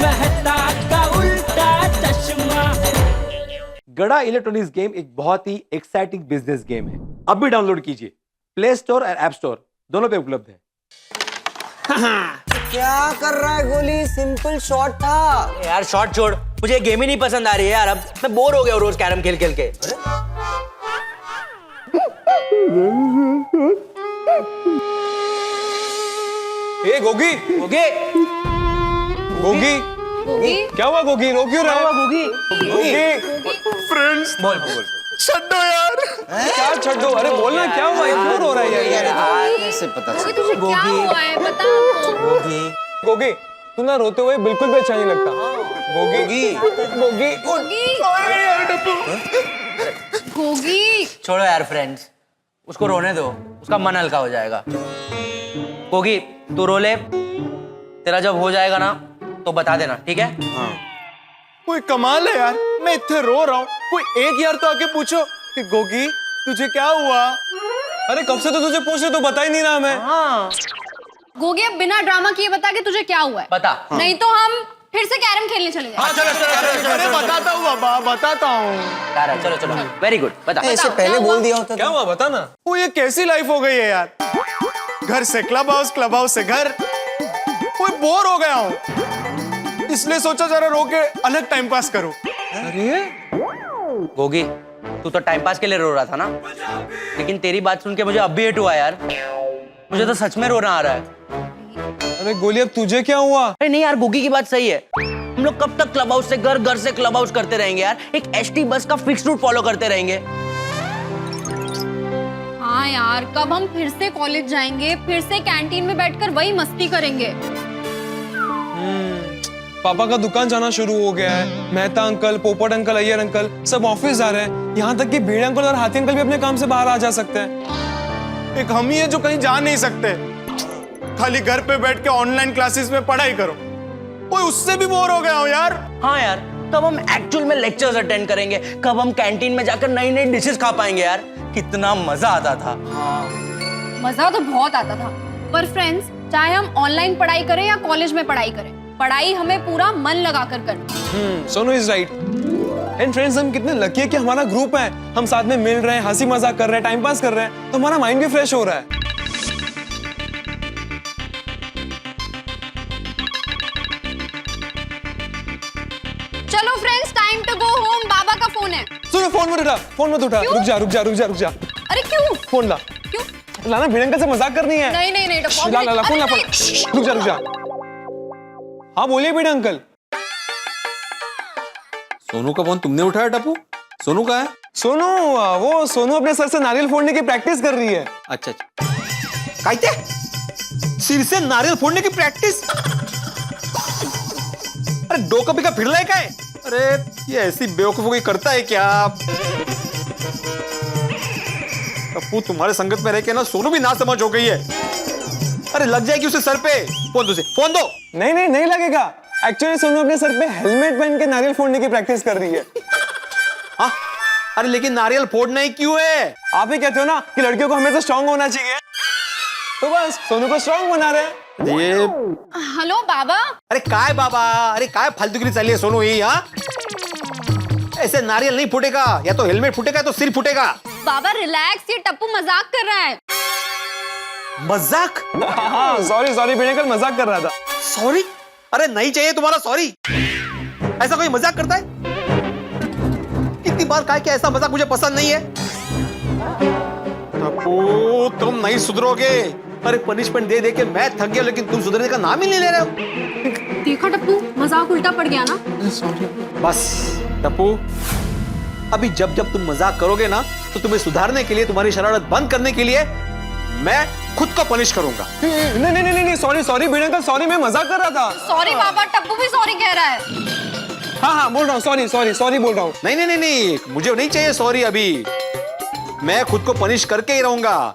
मेहता का उल्टा चश्मा। गड़ा इलेक्ट्रॉनिक्स गेम एक बहुत ही एक्साइटिंग बिजनेस गेम है। अब भी डाउनलोड कीजिए, प्ले स्टोर और ऐप स्टोर दोनों पे उपलब्ध है। क्या कर रहा है गोली? सिंपल शॉट था यार। शॉट छोड़, मुझे गेम ही नहीं पसंद आ रही है यार। अब मैं बोर हो गया हूँ रोज कैरम खेल खेल के। ए गोगी, ओके गोगी, गोगी क्या हुआ गोगी? रो क्यों रहा है? गोगी गोगी, फ्रेंड्स, बोल बोल। छड्डो यार। क्या छड्डो? अरे बोलना क्या हुआ? क्यों रो रहा है यार? कैसे पता गोगी तुझे क्या हुआ है बता हमको। गोगी, तू ना रोते हुए बिल्कुल भी अच्छा नहीं लगता। गोगी, गोगी, गोगी छोड़ो यार फ्रेंड्स, उसको रोने दो, उसका मन हल्का हो जाएगा। गोगी तू रो ले, तेरा जब हो जाएगा ना तो बता देना, ठीक है? कोई कमाल है यार। मैं इतने रो रहा हूँ, कोई एक यार तो आके पूछो कि गोगी तुझे क्या हुआ? अरे कब से तो तुझे पूछ रहे, तो बता ही नहीं रहा मैं। हाँ गोगी अब बिना ड्रामा किए बता कि तुझे क्या हुआ है। बता। नहीं तो हम फिर से कैरम खेलने चले जाएंगे। अरे बताता हूँ बाबा, बताता हूँ। चलो चलो, वेरी गुड, बता। ऐसे पहले बोल दिया होता क्या हुआ बता ना। वो ये कैसी लाइफ हो गई है यार? घर से क्लब हाउस से घर। कोई बोर हो गया हूँ, इसलिए सोचा जरा रो के अलग टाइम पास करूं। अरे गोगी तू तो टाइम पास के लिए रो रहा था ना, लेकिन तेरी बात सुन के मुझे अब भी हेट हुआ यार। मुझे तो सच में रोना आ रहा है। अरे गोली, अब तुझे क्या हुआ? अरे नहीं यार, गोगी की बात सही है। हम लोग कब तक क्लब हाउस से घर, घर से क्लब हाउस करते रहेंगे यार? एक एसटी बस का फिक्स रूट फॉलो करते रहेंगे। हाँ यार, कब हम फिर से कॉलेज जाएंगे, फिर से कैंटीन में बैठकर वही मस्ती करेंगे। पापा का दुकान जाना शुरू हो गया है। मेहता अंकल, पोपट अंकल, अय्यर अंकल सब ऑफिस जा रहे हैं। यहाँ तक कि भीड़ अंकल और हाथी अंकल भी अपने काम से बाहर आ जा सकते हैं। एक हम ही है जो कहीं जा नहीं सकते। खाली घर पे बैठ के ऑनलाइन क्लासेस में पढ़ाई करो। कोई उससे भी बोर हो गया हूँ यार। हाँ यार, कब हम एक्चुअल में लेक्चर्स अटेंड करेंगे? कब हम कैंटीन में जाकर नई नई डिशेस खा पाएंगे यार? कितना मजा आता था। मजा तो बहुत आता था, पर फ्रेंड्स चाहे हम ऑनलाइन पढ़ाई करें या कॉलेज में पढ़ाई करें, पढ़ाई हमें पूरा मन लगा कर करनी। Sonu is right. And friends, हम कितने लकी है कि हमारा ग्रुप है। हम साथ में मिल रहे हैं, हंसी मजाक कर रहे हैं, टाइम पास कर रहे हैं, तो हमारा माइंड भी फ्रेश हो रहा है। चलो friends, time to go home. बाबा का फोन है। सुनो, फोन मत उठा, फोन मत उठा। क्यों? रुक जा। अरे क्यों? फोन ला, क्यों? लाना। भिड़ंका से मजाक करनी है। नहीं ला फोन ला, फोन। रुक जा। हाँ बोलिए भिड़ अंकल। सोनू का फोन तुमने उठाया टप्पू? सोनू का है? सोनू, वो सोनू अपने सर से नारियल फोड़ने की प्रैक्टिस कर रही है। अच्छा काय ते? सिर से नारियल फोड़ने की प्रैक्टिस? अरे डोका बिका फिरलाय काय? अरे ये ऐसी बेवकूफी करता है क्या? टप्पू, तुम्हारे संगत में रह के ना सोनू भी ना समझ हो गई है। अरे लग जाएगी उसे सर पे। फोन दो। नहीं लगेगा। एक्चुअली सोनू अपने सर पे हेलमेट पहन के नारियल फोड़ने की प्रैक्टिस कर रही है। हाँ? अरे लेकिन नारियल फोड़ना ही क्यों है? आप ही कहते हो ना कि लड़कियों को हमेशा स्ट्रांग होना चाहिए, तो बस सोनू को स्ट्रांग बना रहे हैं। ये हेलो बाबा। अरे काय बाबा, अरे काय फालतूगिरी चाली है सोनू ही? हाँ, ऐसे नारियल नहीं फूटेगा। या तो हेलमेट फूटेगा या तो सिर फूटेगा। बाबा रिलैक्स, ये टप्पू मजाक कर रहा है। मजाक? हाँ सॉरी भिड़ंकल, मजाक कर रहा था। सॉरी? अरे नहीं चाहिए तुम्हारा सॉरी। ऐसा कोई मजाक करता है? कितनी बार कहा कि ऐसा मजाक मुझे पसंद नहीं है। टप्पू, तुम नहीं सुधरोगे। अरे पनिशमेंट दे दे के मैं थक गया, लेकिन तुम सुधरने का नाम ही नहीं ले रहे हो। देखा टप्पू, मजाक उल्टा पड़ गया ना। बस टप्पू, अभी जब जब तुम मजाक करोगे ना, तो तुम्हें सुधारने के लिए, तुम्हारी शरारत बंद करने के लिए मैं खुद को पनिश करूंगा। नहीं सॉरी भिड़ंकल, सॉरी, मैं मजाक कर रहा था। सॉरी बाबा, टप्पू भी सॉरी कह रहा है। हाँ बोल रहा हूँ, सॉरी बोल रहा हूँ। नहीं, मुझे नहीं चाहिए सॉरी। अभी मैं खुद को पनिश करके ही रहूंगा।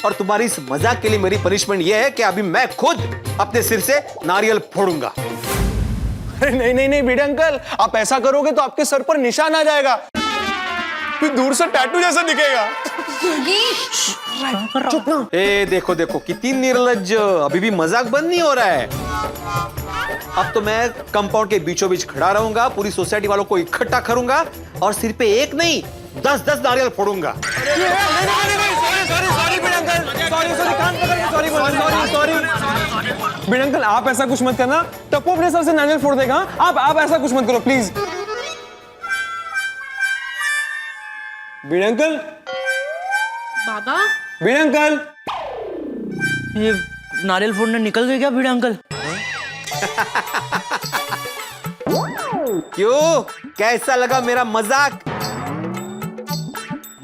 और तुम्हारी इस मजाक के लिए मेरी पनिशमेंट यह है कि अभी मैं खुद अपने सिर से नारियल फोड़ूंगा। नहीं भिड़े अंकल, आप ऐसा करोगे तो आपके सर पर निशान आ जाएगा, फिर दूर से टैटू जैसा दिखेगा। चुप ना। ए देखो कितनी निर्लज्ज, अभी भी मजाक बंद नहीं हो रहा है। अब तो मैं कंपाउंड के बीचों बीच खड़ा रहूंगा, पूरी सोसाइटी वालों को इकट्ठा करूंगा और सिर पे एक नहीं 10-10 नारियल फोड़ूंगा। बीड़ा अंकल आप ऐसा कुछ मत करना, टप्पू अपने सर से नारियल फोड़ देगा। आप ऐसा कुछ मत करो प्लीज। बीड़ा अंकल, बाबा बीड़ा अंकल, ये नारियल फोड़ने निकल गए क्या बीड़ा अंकल? क्यों, कैसा लगा मेरा मजाक?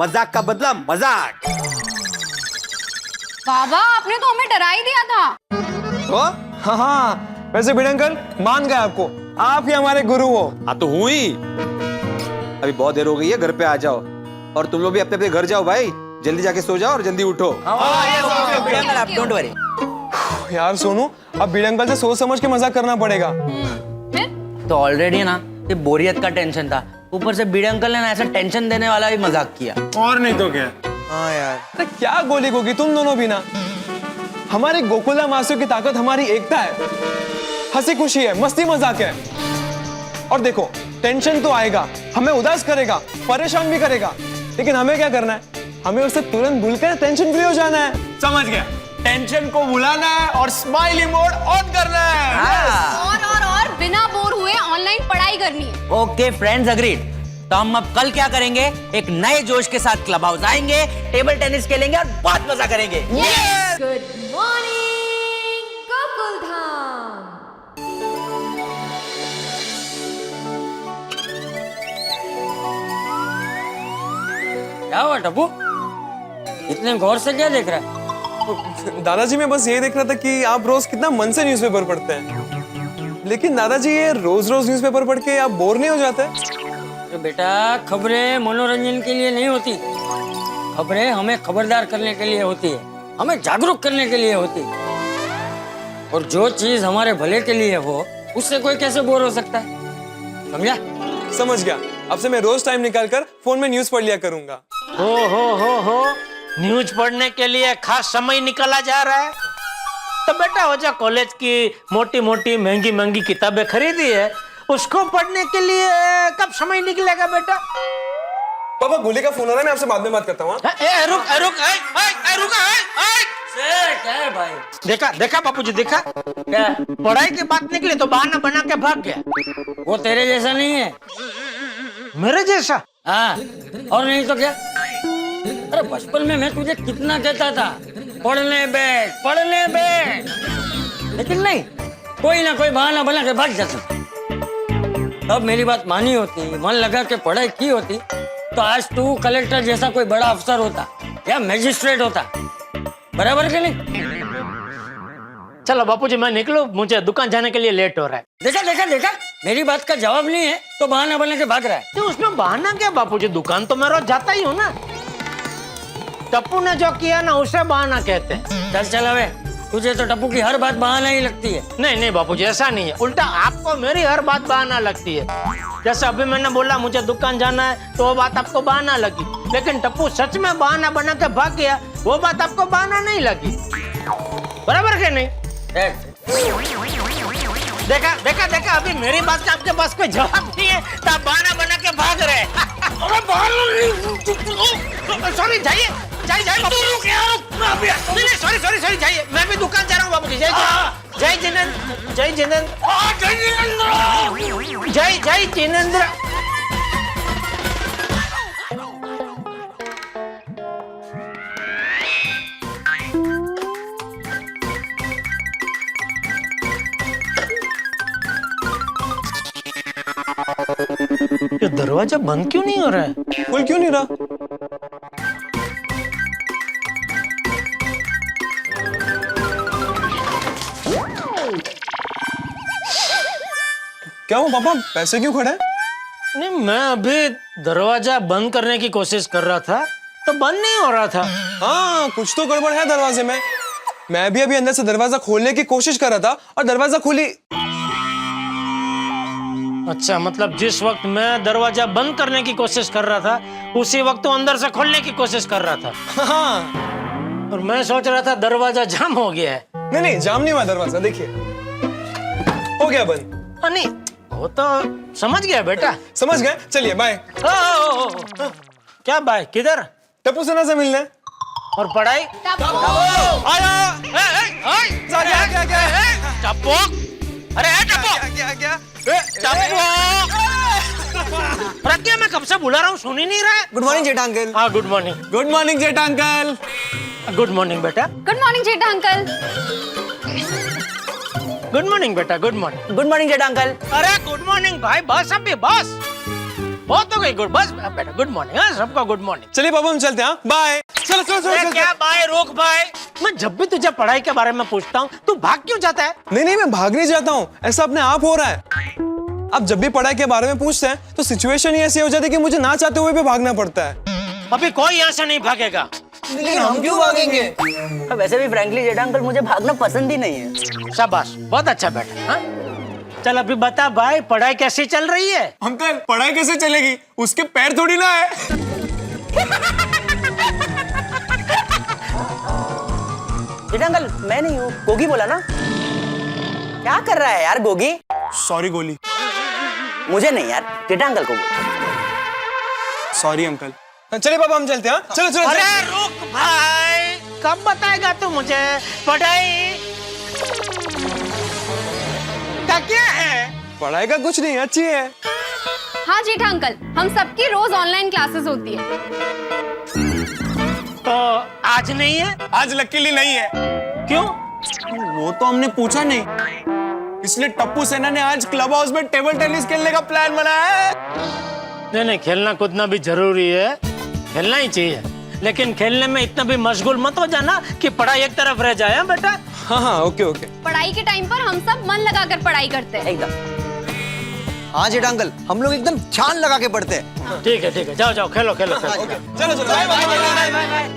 मजाक का बदला मजाक। बाबा आपने तो हमें डरा ही दिया था। तो हाँ वैसे बीड़ा अंकल मान गए आपको, आप ही हमारे गुरु हो। हाँ तो हुई। अभी बहुत देर हो गई है, घर पे आ जाओ और तुम लोग भी अपने अपने घर जाओ भाई। जल्दी जाके सो जाओ और जल्दी उठो। बीड़ा अंकल आप डोंट वरी। यार सोनू, अब बीड़ा अंकल से सोच समझ के मजाक करना पड़ेगा। फिर तो ऑलरेडी ना ये बोरियत का टेंशन था, ऊपर से बीड़ा अंकल ने ना ऐसा टेंशन देने वाला भी मजाक किया। और नहीं तो क्या। हाँ यार, अरे क्या गोली गोगी तुम दोनों भी ना। हमारी गोकुला मासियों की ताकत हमारी एकता है, हंसी खुशी है, मस्ती मजाक है। और देखो टेंशन तो आएगा, हमें उदास करेगा, परेशान भी करेगा, लेकिन हमें क्या करना है? हमें उसे तुरंत भूलकर टेंशन फ्री हो जाना है। समझ गया? टेंशन को भुलाना है और स्माइली मोड ऑन करना है। और बिना बोर हुए ऑनलाइन पढ़ाई करनी है। Okay friends, agreed. तो हम अब कल क्या करेंगे, एक नए जोश के साथ क्लब हाउस आएंगे, टेबल टेनिस खेलेंगे और बहुत मजा करेंगे। Good morning Gokuldham. क्या हुआ टप्पू, इतने गौर से क्या देख रहा है? दादाजी मैं बस ये देख रहा था कि आप रोज कितना मन से न्यूज़पेपर पढ़ते हैं। लेकिन दादाजी ये रोज रोज न्यूज़पेपर पढ़ के आप बोर नहीं हो जाते? अरे बेटा, खबरें मनोरंजन के लिए नहीं होती, खबरें हमें खबरदार करने के लिए होती है, हमें जागरूक करने के लिए होती है। और जो चीज हमारे भले के लिए हो उससे कोई कैसे बोर हो सकता है, समझा? समझ गया। अब से मैं रोज टाइम निकालकर फोन में न्यूज़ पढ़ लिया करूंगा। हो न्यूज पढ़ने के लिए खास समय निकाला जा रहा है। तो बेटा हो जा, कॉलेज की मोटी मोटी महंगी महंगी किताबें खरीदी है, उसको पढ़ने के लिए कब समय निकलेगा बेटा? पापा गोली का फोन आ रहा है, मैं आपसे बाद में बात करता हूँ। क्या है भाई? देखा बापूजी, देखा क्या? पढ़ाई की बात निकली तो बहाना बना के भाग गया। वो तेरे जैसा नहीं है, मेरे जैसा? हाँ और नहीं तो क्या? अरे बचपन में मैं तुझे कितना कहता था पढ़ने बैठ, लेकिन नहीं, कोई ना कोई बहाना बना के भाग जाती। अब मेरी बात मानी होती, मन लगा के पढ़ाई की होती, तो आज तू कलेक्टर जैसा कोई बड़ा अफसर होता या मैजिस्ट्रेट होता। बराबर के नहीं? चलो बापूजी मैं निकलूं, मुझे दुकान जाने के लिए लेट हो रहा है। देखा मेरी बात का जवाब नहीं है तो बहाना बना के भाग रहा है। तो उसमें बहाना क्या बापूजी, दुकान तो मैं रोज जाता ही हूँ ना। टप्पू ने जो किया ना उसे बहाना कहते हैं। चल अबे, तुझे तो टप्पू की हर बात बहाना ही लगती है। नहीं बापूजी, ऐसा नहीं है, उल्टा आपको मेरी हर बात बहाना लगती है। जैसे अभी मैंने बोला मुझे दुकान जाना है तो वो बात आपको बहाना लगी, लेकिन टप्पू सच में बहाना बना के भाग गया, वो बात आपको बहाना नहीं लगी। बराबर के नहीं? देखा अभी मेरी बात का आपके पास कोई जवाब नहीं है तो आप बहाना बना के भाग रहे हैं। सॉरी, जाइए सॉरी जाइए, मैं भी दुकान जा रहा हूँ बाबूजी। जय जिनेंद्र। ये दरवाजा बंद क्यों नहीं हो रहा है? खुल क्यों नहीं रहा? क्या हुआ पापा, पैसे क्यों खड़े? नहीं, मैं अभी दरवाजा बंद करने की कोशिश कर रहा था तो बंद नहीं हो रहा था। हाँ कुछ तो गड़बड़ है दरवाजे में। मैं भी अभी अंदर से दरवाजा खोलने की कोशिश कर रहा था और दरवाजा खुली। अच्छा, मतलब जिस वक्त मैं दरवाजा बंद करने की कोशिश कर रहा था उसी वक्त वो अंदर से खोलने की कोशिश कर रहा था। हाँ। और मैं सोच रहा था दरवाजा जाम हो गया है। नहीं जाम नहीं हुआ दरवाजा, देखिए। ओ गया बंद। नहीं वो तो समझ गया बेटा। समझ गए, चलिए बाय। क्या बाय, किधर? टप्पू सेना से मिलने। और पढ़ाई? टप्पू, अरे टप्पू, मैं कब से बुला रहा हूँ, सुन ही नहीं रहा है। गुड मॉर्निंग जेठा अंकल। हाँ गुड मॉर्निंग। गुड मॉर्निंग जेठा अंकल। गुड मॉर्निंग बेटा। गुड मॉर्निंग जेठा अंकल। गुड मॉर्निंग बेटा, गुड मॉर्निंग। गुड मॉर्निंग जेठा अंकल। अरे गुड मॉर्निंग भाई, बस अभी बस, बहुत हो गई गुड, बस बेटा गुड मॉर्निंग। हाँ सबका गुड मॉर्निंग। चलिए पापा हम चलते हैं। बाय। चलो चलो चलो। क्या बाय, रोक बाय। मैं जब भी तुझे पढ़ाई के बारे में पूछता हूँ तू भाग क्यों जाता है? नहीं मैं भाग नहीं जाता हूँ, ऐसा अपने आप हो रहा है। आप जब भी पढ़ाई के बारे में पूछते हैं तो सिचुएशन ही ऐसी हो जाती है कि मुझे ना चाहते हुए भी भागना पड़ता है। अभी कोई यहाँ से नहीं भागेगा। लेकिन हम क्यों भागेंगे? वैसे भी फ्रैंकली जेठा अंकल मुझे भागना पसंद ही नहीं है। शाबाश, बहुत अच्छा बेटा। हाँ? चल अभी बता भाई, पढ़ाई कैसी चल रही है? अंकल पढ़ाई कैसे चलेगी, उसके पैर थोड़ी ना है। जेठा अंकल मैं नहीं हूँ, गोगी बोला ना। क्या कर रहा है यार गोगी? सॉरी गोली। मुझे नहीं यार, जेठा अंकल को। Sorry uncle. चलिए पापा हम चलते हैं। चलो चलो। अरे रुक भाई, कब बताएगा तू मुझे पढ़ाई का क्या है? पढ़ाई का कुछ नहीं, अच्छी है। हाँ जेठा अंकल, हम सबकी रोज ऑनलाइन क्लासेस होती है। तो आज नहीं है? आज लकीली नहीं है। क्यों? वो तो हमने पूछा नहीं, इसलिए टप्पू सेना ने आज क्लब हाउस में टेबल टेनिस खेलने का प्लान बनाया है। नहीं नहीं, खेलना कूदना भी जरूरी है, खेलना ही चाहिए, लेकिन खेलने में इतना भी मशगूल मत हो जाना कि पढ़ाई एक तरफ रह जाए। बेटा हाँ हाँ ओके ओके। पढ़ाई के टाइम पर हम सब मन लगाकर पढ़ाई करते हैं। एकदम। हाँ जेठा अंकल, हम लोग एकदम ध्यान लगा के पढ़ते हैं। ठीक है ठीक है, जाओ जाओ खेलो खेलो खेलो। चलो चलो bye bye bye bye bye.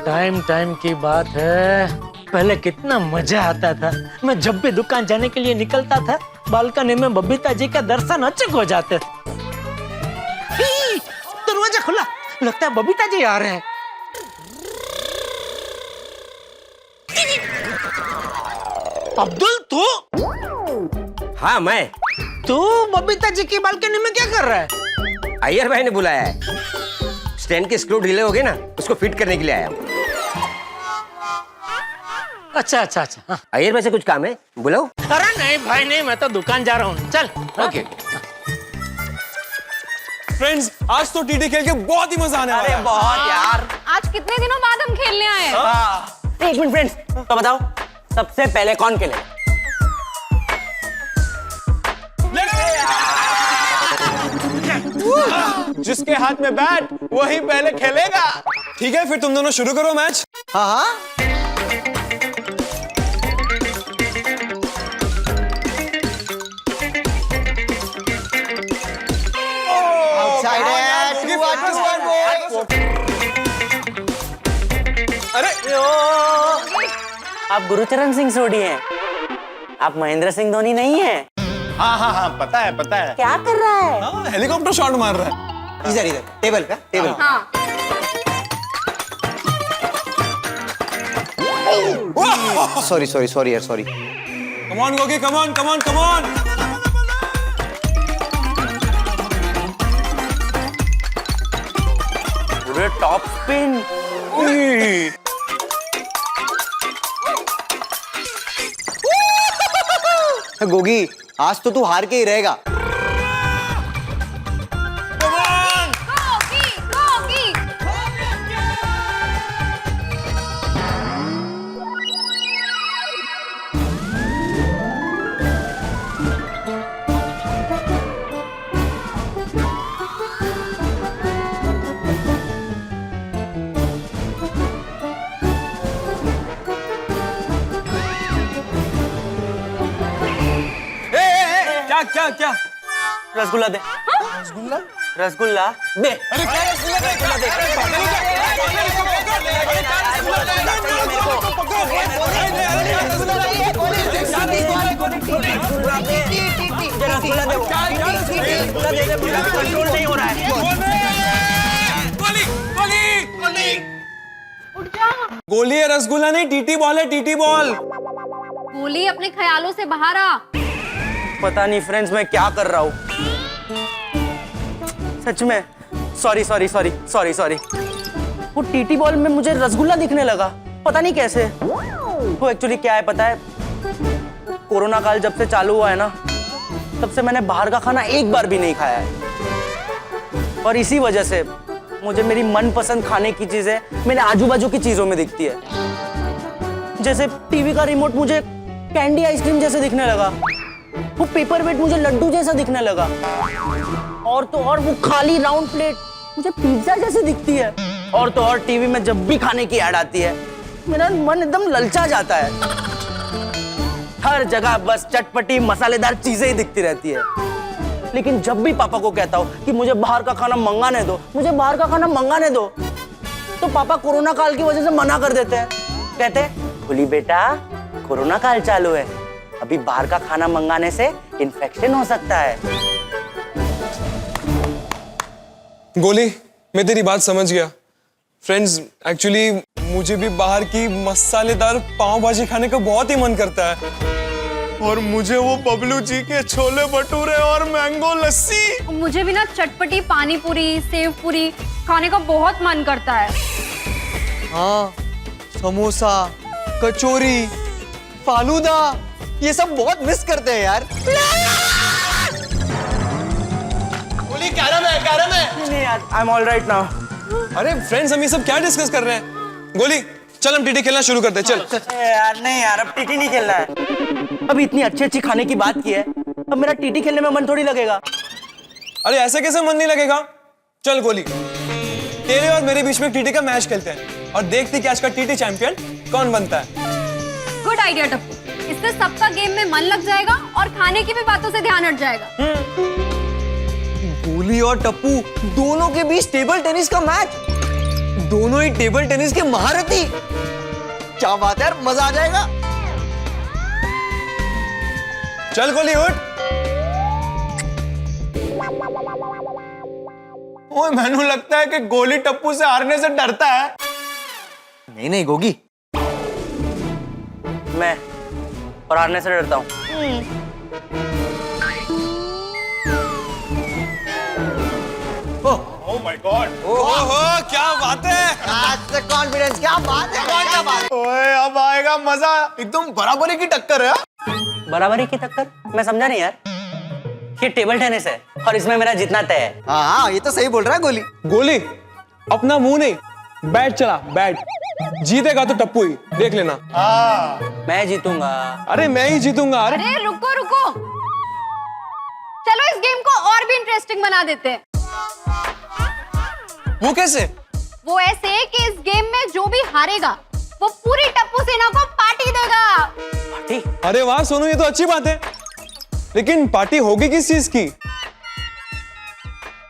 Time time की बात है, पहले कितना मजा आता था। मैं जब भी दुकान जाने के लिए निकलता था, बालकनी में बबीता जी का दर्शन अचूक हो जाते थे। दरवाजा खुला, लगता है बबीता जी आ रहे हैं। अब्दुल तू? हाँ मैं। तू बबीता जी की बालकनी में क्या कर रहा है? अय्यर भाई ने बुलाया है, स्टैंड के स्क्रू ढीले हो गए ना, उसको फिट करने के लिए आया हूँ। अच्छा अच्छा अच्छा। हाँ। अय्यर भाई से कुछ काम है, बुलाओ। अरे नहीं भाई नहीं, मैं तो दुकान जा रहा हूँ, चल। ओके। फ्रेंड्स आज तो टीटी खेल के बहुत ही मजा आने वाला है। बहुत यार। आज कितने दिनों बाद हम खेलने आए हैं। एक मिनट फ्रेंड्स, तो बताओ सबसे पहले कौन खेले? जिसके हाथ में बैट वही पहले खेलेगा। ठीक है फिर तुम दोनों शुरू करो मैच। हाँ हाँ। अरे आप गुरुचरण सिंह सोढ़ी हैं, आप महेंद्र सिंह धोनी नहीं हैं। हाँ हाँ हाँ पता है पता है। क्या कर रहा है? हेलीकॉप्टर शॉट मार रहा है। इधर इधर टेबल पे, टेबल पे। हाँ सॉरी सॉरी सॉरी यार sorry. Come on Gogi, come on come on come on. पूरे टॉप स्पिन। गोगी आज तो तू हार के ही रहेगा। गोगी, गोगी। क्या क्या क्या? रसगुल्ला दे। रसगुल्ला? रसगुल्ला दे। अरे क्या रसगुल्ला दे? रसगुल्ला दे। कंट्रोल नहीं हो रहा है। गोली है, रसगुल्ला नहीं, टीटी बॉल है, टीटी बॉल। गोली अपने ख्यालों से बाहर आ। पता नहीं फ्रेंड्स मैं क्या कर रहा हूँ, सच में। Sorry sorry sorry sorry sorry. वो टीटी बॉल में मुझे रसगुल्ला दिखने लगा, पता नहीं कैसे। वो एक्चुअली क्या है पता है, कोरोना काल जब से चालू हुआ है ना, तब से मैंने बाहर का खाना एक बार भी नहीं खाया है। और इसी वजह से मुझे मेरी मनपसंद खाने की चीजें मेरे आजू बाजू की चीजों में दिखती है। जैसे टीवी का रिमोट मुझे कैंडी आइसक्रीम जैसे दिखने लगा, वो पेपर वेट मुझे लड्डू जैसा दिखने लगा, और तो और वो खाली राउंड प्लेट मुझे पिज्जा जैसी दिखती है। और तो और टीवी में जब भी खाने की ऐड आती है, मेरा मन एकदम ललचा जाता है। हर जगह बस चटपटी मसालेदार चीजें ही दिखती रहती है। लेकिन जब भी पापा को कहता हूँ कि मुझे बाहर का खाना मंगाने दो, मुझे बाहर का खाना मंगाने दो, तो पापा कोरोना काल की वजह से मना कर देते हैं। कहते हैं भोली बेटा, कोरोना काल चालू है, अभी बाहर का खाना मंगाने से इन्फेक्शन हो सकता है। गोली, मैं तेरी बात समझ गया। फ्रेंड्स, एक्चुअली मुझे भी बाहर की मसालेदार पाव भाजी खाने का बहुत ही मन करता है, और मुझे वो बबलू जी के छोले भटूरे और मैंगो लस्सी। मुझे भी ना चटपटी पानी पूरी, सेव पूरी खाने का बहुत मन करता है। हाँ, समोसा, कचौरी, फालूदा, ये सब बहुत मिस करते हैं यार। गोली, कैरम है। नहीं यार, I am all right now. अरे फ्रेंड्स, हम ये सब क्या डिस्कस कर रहे हैं? गोली, चल हम टीटी खेलना शुरू करते हैं, चल। यार नहीं यार, अब टीटी नहीं खेलना है। अभी इतनी अच्छी अच्छी खाने की बात की है, अब मेरा टीटी खेलने में मन थोड़ी लगेगा। अरे ऐसे कैसे मन नहीं लगेगा? चल गोली, तेरे और मेरे बीच में टीटी का मैच खेलते हैं और देखते हैं कि आज का टीटी चैंपियन कौन बनता है। गुड आइडिया टप्पू, इससे सबका गेम में मन लग जाएगा और खाने की भी बातों से ध्यान हट जाएगा। गोली और टप्पू दोनों के बीच टेबल टेनिस का मैच, दोनों ही टेबल टेनिस के महारथी। क्या बात है यार, मजा आ जाएगा। चल गोली, उठ। ओए, मैनू लगता है कि गोली टप्पू से हारने से डरता है। नहीं नहीं गोगी, मैं और हारने से डरता हूँ। ओह माय गॉड, ओहो क्या बात है। आज से कॉन्फिडेंस, क्या बात है, क्या बात है। ओए, अब आएगा मजा, एकदम बराबरी की टक्कर है। बराबरी की टक्कर? मैं समझा नहीं यार। ये टेबल टेनिस है और इसमें मेरा जीतना तय है। हाँ, ये तो सही बोल रहा है गोली। गोली, अपना मुंह नहीं, बैट चला, बैट। जीतेगा तो टप्पू ही, देख लेना। मैं जीतूंगा। अरे मैं ही जीतूंगा। अरे अरे रुको रुको, चलो इस गेम को और भी इंटरेस्टिंग बना देते हैं। वो कैसे? वो ऐसे कि इस गेम में जो भी हारेगा वो पूरी टप्पू सेना को पार्टी देगा। पार्टी? अरे वाह सोनू, ये तो अच्छी बात है, लेकिन पार्टी होगी किस चीज की?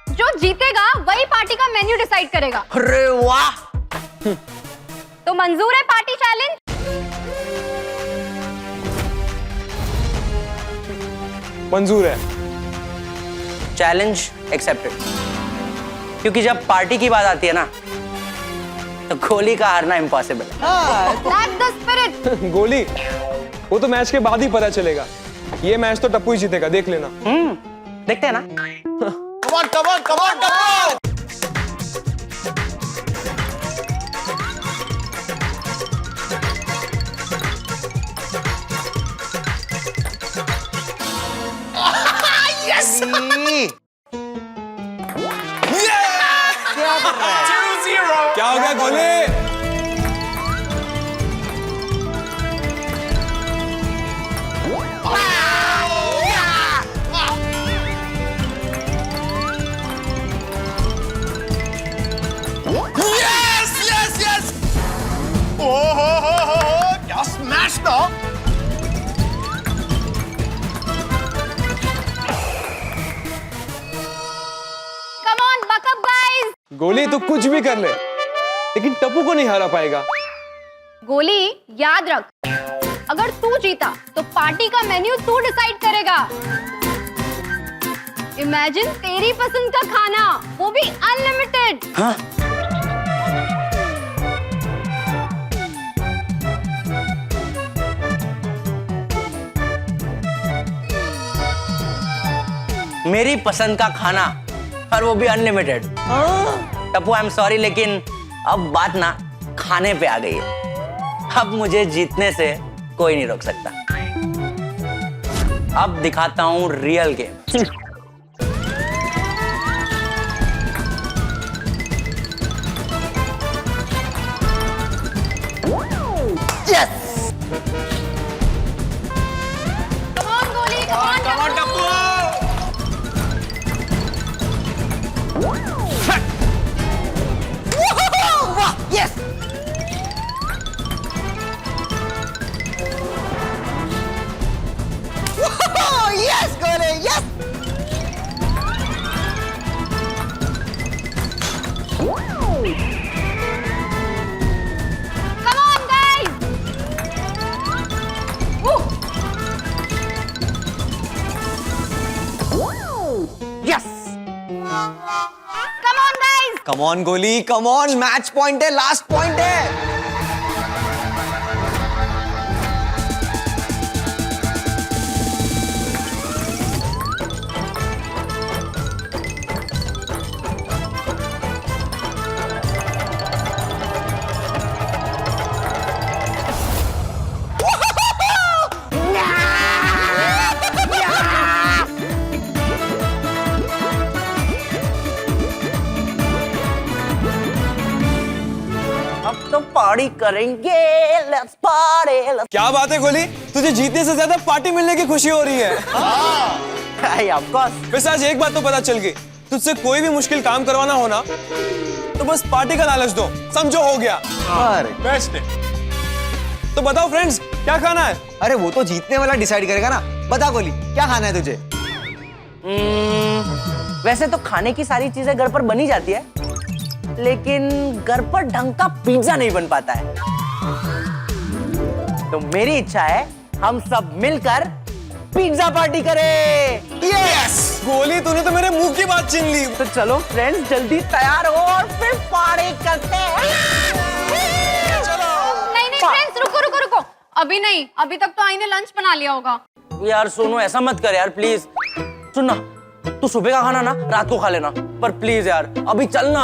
जो जीतेगा वही पार्टी का मेन्यू डिसाइड करेगा। अरे वाह, तो मंजूर है पार्टी चैलेंज? मंजूर है। Challenge accepted. क्योंकि जब पार्टी की बात आती है ना, तो गोली का हारना इम्पॉसिबल है। That's the spirit। गोली, वो तो मैच के बाद ही पता चलेगा। ये मैच तो टप्पू ही जीतेगा, देख लेना। देखते हैं ना। Come on, come on, come on, come on! Yes! क्या हो गया गोली? Yes, yes, yes! Oh, क्या स्मैश था! Come on, buck up guys। गोली तो कुछ भी कर ले, लेकिन टप्पू को नहीं हरा पाएगा। गोली याद रख, अगर तू जीता तो पार्टी का मेन्यू तू डिसाइड करेगा। इमेजिन तेरी पसंद का खाना, वो भी अनलिमिटेड। हाँ? मेरी पसंद का खाना, और वो भी unlimited. Tappu I am sorry, लेकिन अब बात ना खाने पे आ गई है। अब मुझे जीतने से कोई नहीं रोक सकता। अब दिखाता हूं real game. Yes, Come on, Goli, come on, Tapu. Yes. Yes Gole, yes. Come on, guys. Yes. Come on, guys. Come on Goli, come on, match point है, लास्ट पॉइंट है। अब तो पार्टी करेंगे, लेट्स पार्टी। क्या बात है गोली, तुझे जीतने से ज्यादा पार्टी मिलने की खुशी हो रही है। Of course. वैसे आज एक बात तो पता चल गई, तुझसे कोई भी मुश्किल काम करवाना हो ना तो बस पार्टी का लालच दो, समझो हो गया। बेस्ट है। तो बताओ फ्रेंड्स, क्या खाना है? अरे वो तो जीतने वाला डिसाइड करेगा ना। बता गोली, क्या खाना है तुझे? वैसे तो खाने की सारी चीजें घर पर बनी जाती है, लेकिन घर पर ढंग का पिज्जा नहीं बन पाता है। तो मेरी इच्छा है हम सब मिलकर पिज्जा पार्टी करें। यस गोली, तूने तो मेरे मुंह की बात छीन ली। तो चलो फ्रेंड्स, जल्दी तैयार हो और फिर पार्टी करते हैं। नहीं, फ्रेंड्स, रुको, रुको, रुको। अभी नहीं, अभी तक तो आई ने लंच बना लिया होगा। यार सोनू, ऐसा मत कर यार प्लीज। सुन ना, तू सुबह का खाना ना रात को खा लेना, पर प्लीज यार अभी चलना।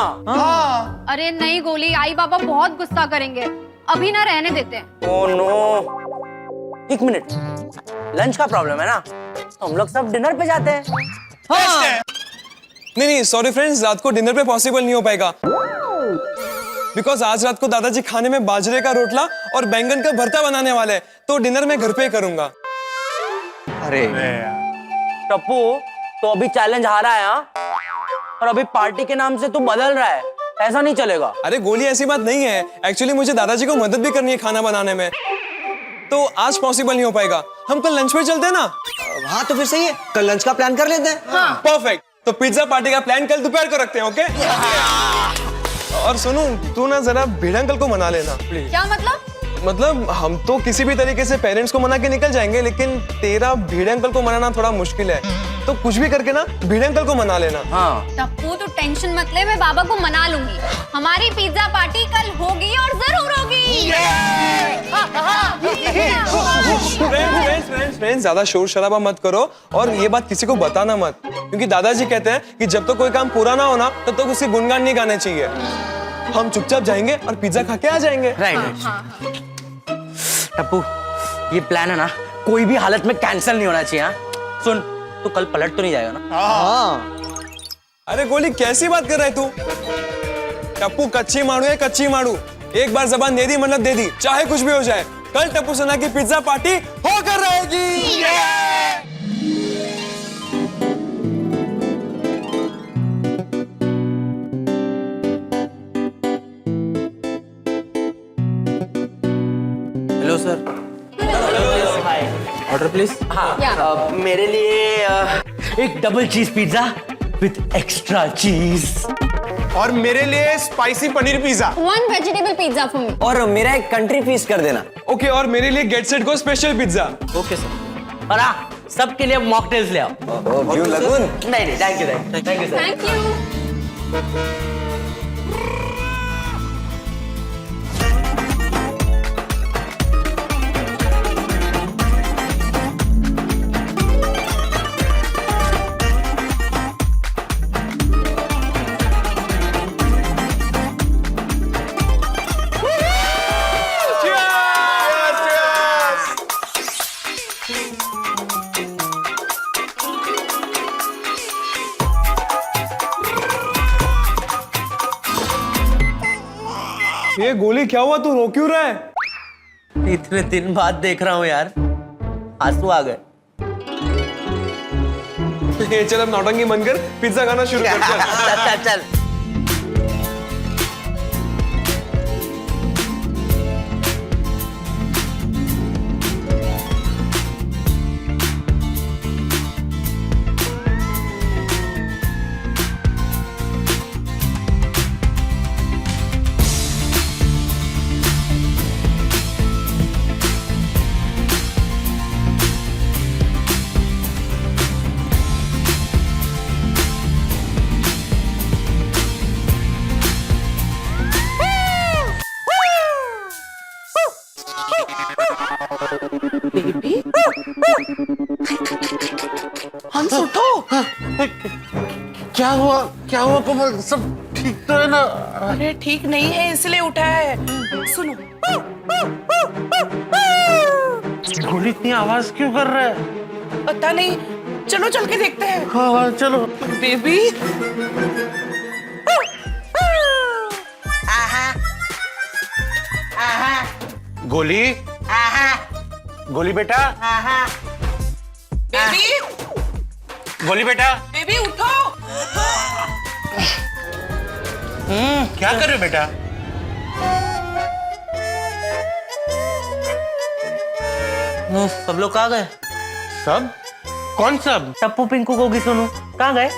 अरे नहीं गोली, आई बाबा बहुत गुस्सा करेंगे, अभी ना रहने देते हैं। ओह नो, एक मिनट, लंच का प्रॉब्लम है ना, तो हम लोग सब डिनर पे जाते हैं। नहीं सॉरी फ्रेंड्स, रात को डिनर पे पॉसिबल नहीं हो पाएगा, बिकॉज आज रात को दादाजी खाने में बाजरे का रोटला और बैंगन का भरता बनाने वाले हैं, तो डिनर मैं घर पे ही करूंगा। अरे टप्पू, तो अभी चैलेंज हारा है हाँ? और अभी पार्टी के नाम से तू बदल रहा है, ऐसा नहीं चलेगा। अरे गोली, ऐसी बात नहीं है, एक्चुअली मुझे दादाजी को मदद भी करनी है खाना बनाने में, तो आज पॉसिबल नहीं हो पाएगा। हम कल लंच पे चलते हैं ना? हाँ तो फिर सही है, कल लंच का प्लान कर लेते हैं। परफेक्ट, तो पिज्जा पार्टी का प्लान कल दोपहर को रखते हैं, ओके? और सुनो, तू ना जरा भेड़ अंकल को मना लेना प्लीज। क्या मतलब हम तो किसी भी तरीके से पेरेंट्स को मना के निकल जाएंगे, लेकिन तेरा भेड़ अंकल को मनाना थोड़ा मुश्किल है, तो कुछ भी करके ना भेड़ अंकल को मना लेना। हाँ टप्पू, तो टेंशन मत ले, मैं बाबा को मना लूंगी। हमारी पिज्जा पार्टी कल होगी और जरूर होगी। फ्रेंड्स, ज्यादा शोर शराबा मत करो और ये बात किसी को बताना मत, क्योंकि दादाजी कहते हैं कि जब तक कोई काम पूरा ना होना तब तक उसके गुणगान नहीं गाने चाहिए। हम चुपचाप जाएंगे और पिज्जा खा के आ जाएंगे। राइट। टप्पू, ये प्लान है ना, कोई भी हालत में कैंसिल नहीं होना चाहिए। हाँ? सुन, तू कल पलट तो नहीं जाएगा ना? हाँ। अरे गोली, कैसी बात कर रहा है तू? टप्पू कच्ची मारू है, कच्ची मारू, एक बार जबान दे दी मतलब दे दी, चाहे कुछ भी हो जाए। कल टप्पू सेना की पिज्जा पार्टी होकर रहेगी। Hello sir. Order please. हाँ, मेरे लिए एक डबल चीज पिज्जा विथ एक्स्ट्रा चीज, और मेरे लिए spicy paneer pizza. 1 vegetable pizza for me. और मेरा एक कंट्री पीस कर देना। ओके, और मेरे लिए गेट सेट को स्पेशल पिज्जा। Okay sir. और हाँ, सबके लिए मॉकटेल्स ले आओ। Blue lagoon. नहीं, thank you sir. Thank you. ये गोली क्या हुआ, तू रो क्यों रहा है? इतने दिन बाद देख रहा हूँ यार, आंसू आ गए। ये चल अब नौटंकी बनकर पिज्जा खाना शुरू कर। चल चल चल। हंस उठो। क्या हुआ कमल, सब ठीक तो है ना? अरे ठीक नहीं है इसलिए उठा है। सुनो। गोली इतनी आवाज क्यों कर रहा है? पता नहीं, चलो चल के देखते हैं। हाँ चलो। बेबी। गोली, गोली बेटा, बेबी। गोली बेटा। बेबी उठो। क्या कर रहे हो बेटा? सब लोग कहाँ गए? सब? कौन सब? टप्पू, पिंकू, गोगी, सोनू कहाँ गए?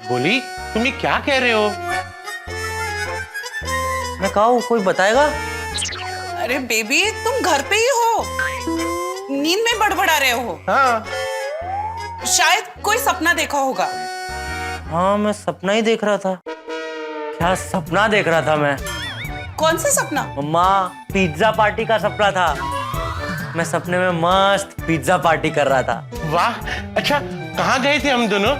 गोली, तुम ये क्या कह रहे हो? मैं कहा हूँ, कोई बताएगा? अरे बेबी तुम घर पे ही हो, नींद में बड़बड़ा रहे हो। हाँ। शायद कोई सपना देखा होगा। हाँ मैं सपना ही देख रहा था। क्या सपना देख रहा था मैं? कौन सा सपना? मम्मा, पिज्जा पार्टी का सपना था। मैं सपने में मस्त पिज्जा पार्टी कर रहा था। वाह, अच्छा कहाँ गए थे हम दोनों?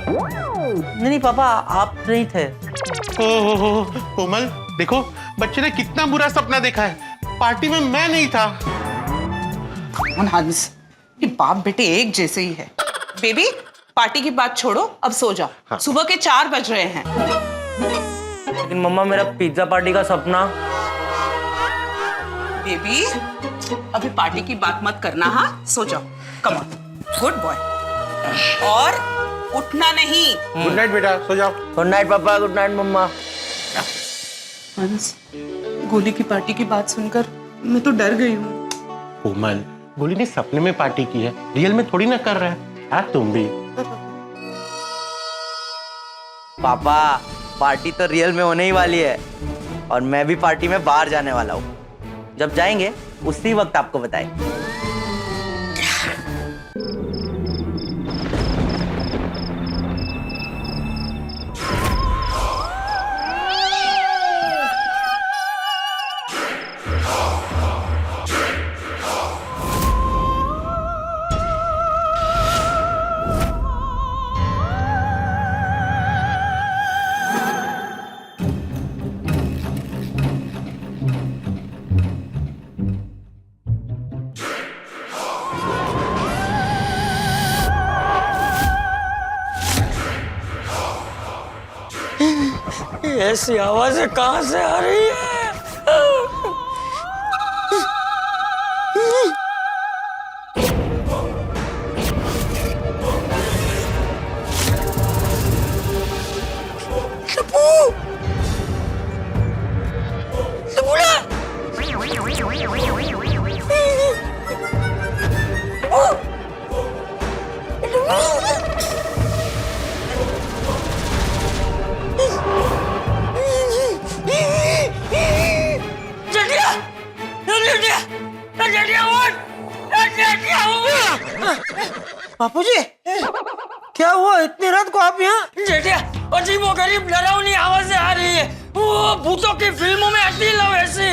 नहीं पापा, आप नहीं थे। ओहो कोमल, देखो बच्चे ने कितना बुरा सपना देखा है। पार्टी में मैं नहीं था। हंस, ये बाप बेटे एक जैसे ही है। बेबी पार्टी की बात छोड़ो, अब सो जाओ। हाँ। सुबह के 4 बज रहे हैं। लेकिन मम्मा, मेरा पिज्जा पार्टी का सपना। बेबी अभी पार्टी की बात मत करना। हाँ सो जाओ, कम ऑन, गुड बॉय। और उठना नहीं। गुड नाइट बेटा, सो जाओ। गुड नाइट पापा, गुड नाइट मम्मा। हंस, गोली की पार्टी की बात सुनकर मैं तो डर गई हूँ। कोमल, गोली ने सपने में पार्टी की है, रियल में थोड़ी ना कर रहा है। यार तुम भी। पापा, पार्टी तो रियल में होने ही वाली है, और मैं भी पार्टी में बाहर जाने वाला हूँ। जब जाएंगे उसी वक्त आपको बताएंगे। ऐसी आवाजें कहाँ से आ रही है? बापूजी क्या हुआ, इतनी रात को आप यहाँ? जेठिया, अजीबोगरीब डरावनी आवाजें आ रही है, वो भूतों की फिल्मों में आती है वैसे।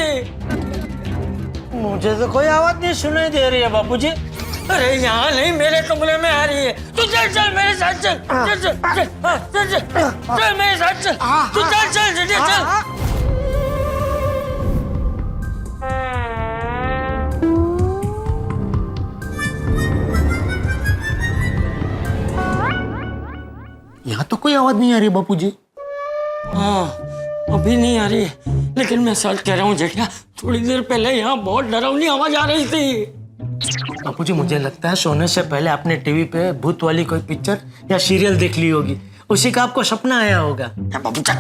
मुझे तो कोई आवाज नहीं सुनाई दे रही है बापूजी। अरे यहाँ नहीं, मेरे कमरे में आ रही है। तू चल चल मेरे साथ चल, चल चल चल, हाँ, चल चल चल मेरे साथ चल, तू चल चल जेठिया चल। यहाँ तो कोई आवाज नहीं आ रही बापूजी। हाँ, अभी नहीं आ रही है, लेकिन मैं सच कह रहा हूँ जेठिया, थोड़ी देर पहले यहाँ बहुत डरावनी आवाज आ रही थी। बापूजी मुझे लगता है सोने से पहले आपने टीवी पे भूत वाली कोई पिक्चर या सीरियल देख ली होगी, उसी का आपको सपना आया होगा। बाबू चल,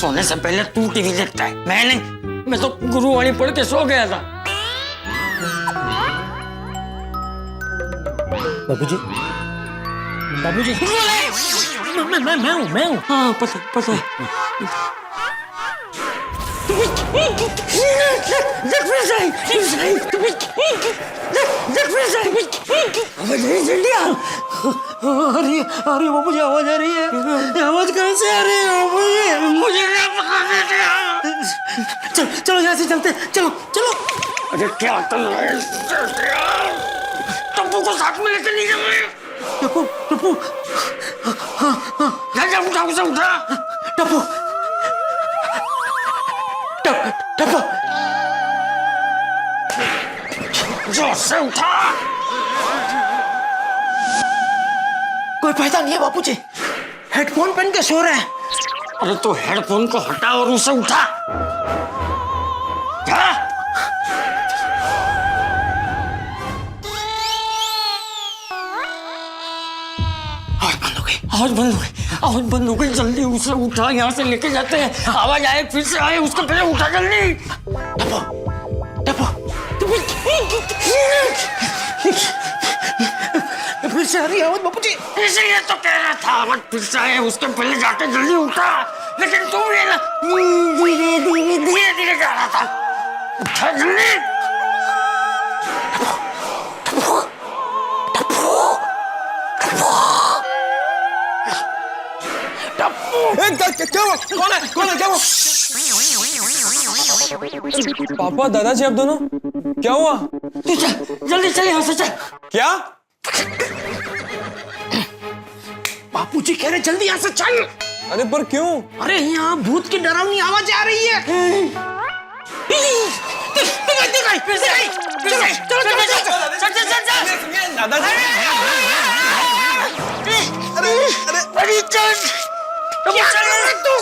सोने से पहले तू टीवी देखता है, मैं नहीं। मैं तो गुरुवाणी पढ़ के सो गया था। बापूजी बापूजी मैं हूँ। हाँ पता है। अरे बापूजी आवाज आ रही है, आवाज कहाँ से आ रही है बापूजी? मुझे क्या पता। चलो यहाँ से चलते, चलो। अरे क्या कर रहा है? टप्पू को साथ में लेके नहीं जाऊंगा। टप्पू उठा। टप्पू जोर से उठा। कोई फायदा नहीं है बापूजी, हेडफोन पहन के सो रहे हैं। अरे तो हेडफोन को हटा और उसे उठा। क्या? आवाज बंद हो गई। जल्दी उसे उठा, यहाँ से लेके जाते हैं। आवाज आए फिर से आए, उसको पहले उठा जल्दी। फिर से आ रही है आवाज बापूजी। इसलिए तो कह रहा था आवाज फिर से आए, उसके पहले जाके जल्दी उठा। लेकिन तू भी ना धीरे जा रहा था। उठा जल्दी। क्या हुआ? कौन है? क्या हुआ? पापा दादाजी आप दोनों क्या हुआ? तू चल, जल्दी चल यहाँ से चल। क्या? बापूजी कह रहे जल्दी यहाँ से चल। अरे पर क्यों? अरे यहाँ भूत की डरावनी आवाज आ रही है।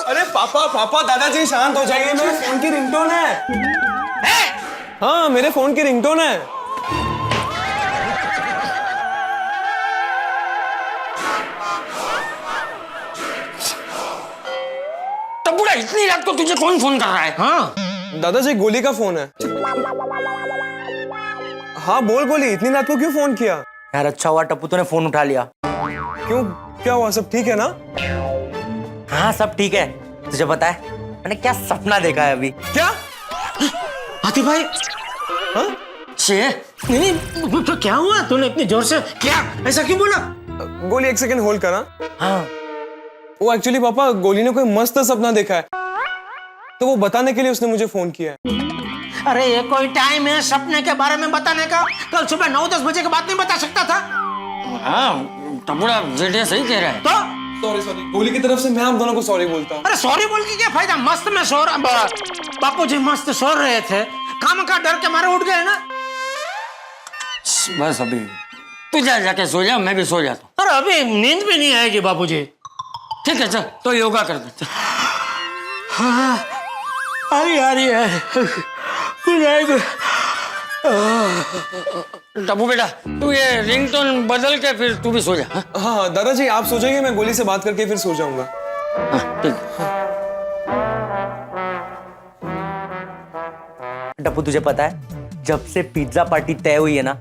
अरे पापा दादाजी शांत हो जाइए, मेरे फोन की रिंगटोन है। हाँ मेरे फोन की रिंगटोन है। टप्पूड़ा, इतनी रात को तुझे कौन फोन कर रहा है? हाँ दादाजी गोली का फोन है। हाँ बोल गोली, इतनी रात को क्यों फोन किया? यार अच्छा हुआ टप्पू तूने फोन उठा लिया। क्यों, क्या हुआ? सब ठीक है ना? हाँ सब ठीक है। तुझे पता है मैंने क्या सपना देखा है अभी? क्या? हाथी भाई, हाँ? नहीं तो क्या हुआ? तूने इतनी जोर से क्या ऐसा क्यों बोला? गोली एक सेकंड होल्ड करा। हाँ वो एक्चुअली पापा गोली ने कोई मस्त सपना देखा है, तो वो बताने के लिए उसने मुझे फोन किया है। अरे ये कोई टाइम है सपने के बारे में बताने का? कल सुबह 9-10 बजे के बाद नहीं बता सकता था? हाँ टप्पूड़ा जेठिया सही कह रहा है। तो सॉरी गोली की तरफ से मैं आप दोनों को सॉरी बोलता हूँ। अरे सॉरी बोल के क्या फायदा? मस्त में सो रहा, बापूजी मस्त सो रहे थे, काम का डर के मारे उठ गए ना। बस अभी तू जाके सो जा, मैं भी सो जाता हूँ। अरे अभी नींद भी नहीं आएगी बापूजी। ठीक है चल, तो योगा कर दे। हाँ आ रही है। टप्पू बेटा, तू ये रिंगटोन बदल के फिर तू भी सो जा। हाँ? हाँ दादाजी आप सो जाइए, मैं गोली से बात करके फिर सो जाऊंगा। ठीक। टप्पू तुझे पता है जब से पिज्जा पार्टी तय हुई है ना,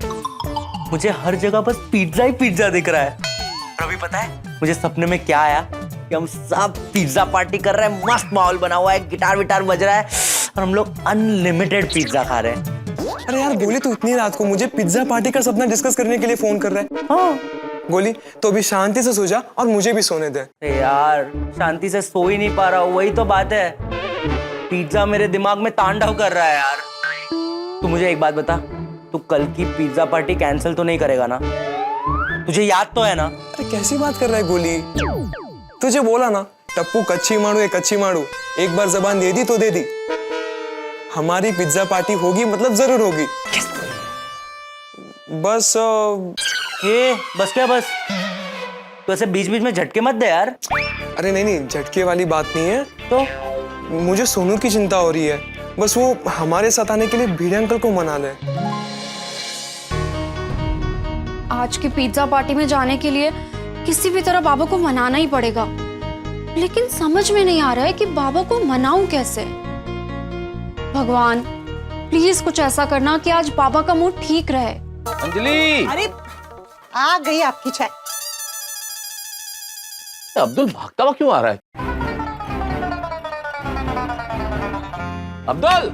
मुझे हर जगह बस पिज्जा ही पिज्जा दिख रहा है। और अभी पता है मुझे सपने में क्या आया कि हम सब पिज्जा पार्टी कर रहे हैं, मस्त माहौल बना हुआ है, गिटार विटार बज रहा है और हम लोग अनलिमिटेड पिज्जा खा रहे हैं। अरे यार गोली तो इतनी रात को मुझे पिज्जा पार्टी का सपना डिस्कस करने के लिए फोन कर रहा है। हाँ गोली तो अभी शांति से सो जा और मुझे भी सोने दे। अरे यार शांति से सो ही नहीं पा रहा हूँ, वही तो बात है। पिज्जा मेरे दिमाग में तांडव कर रहा है यार। तू मुझे एक बात बता, तू कल की पिज्जा पार्टी कैंसिल तो नहीं करेगा ना? तुझे याद तो है ना? अरे कैसी बात कर रहा है गोली? तुझे बोला ना टप्पू कच्ची मारू है कच्ची मारू, एक बार जबान दे दी तो दे दी। हमारी पिज्जा पार्टी होगी मतलब जरूर होगी। बस ये बस क्या बस? तो ऐसे बीच बीच में झटके मत दे यार। अरे नहीं झटके वाली बात नहीं है। तो मुझे सोनू की चिंता हो रही है। बस वो हमारे साथ आने के लिए भिड़े अंकल को मना ले। आज की पिज्जा पार्टी में जाने के लिए किसी भी तरह बाबा को मनाना ही पड़ेगा, लेकिन समझ में नहीं आ रहा है कि बाबा को मनाऊं कैसे। भगवान प्लीज कुछ ऐसा करना कि आज बाबा का मूड ठीक रहे। अंजलि, अरे आ गई आपकी चाय। अब्दुल भागता हुआ क्यों आ रहा है? अब्दुल,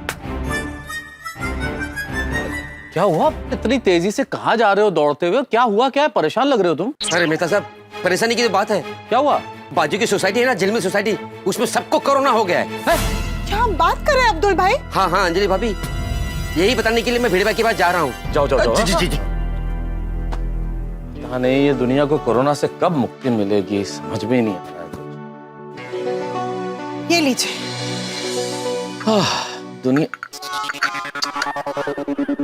क्या हुआ? इतनी तेजी से कहाँ जा रहे हो दौड़ते हुए? क्या हुआ? क्या है? परेशान लग रहे हो तुम। अरे मेहता साहब, परेशानी की तो बात है। क्या हुआ? बाजू की सोसाइटी है ना, झिलमिल सोसाइटी, उसमें सबको कोरोना हो गया है। क्या बात कर रहे हैं अब्दुल भाई? हाँ हाँ अंजलि भाभी, यही बताने के लिए मैं भिड़े भाई के पास जा रहा हूँ। जाओ जाओ जाओ। जी। पता नहीं ये दुनिया को कोरोना से कब मुक्ति मिलेगी, समझ में ही नहीं आ रहा है। ये लीजिए। दुनिया,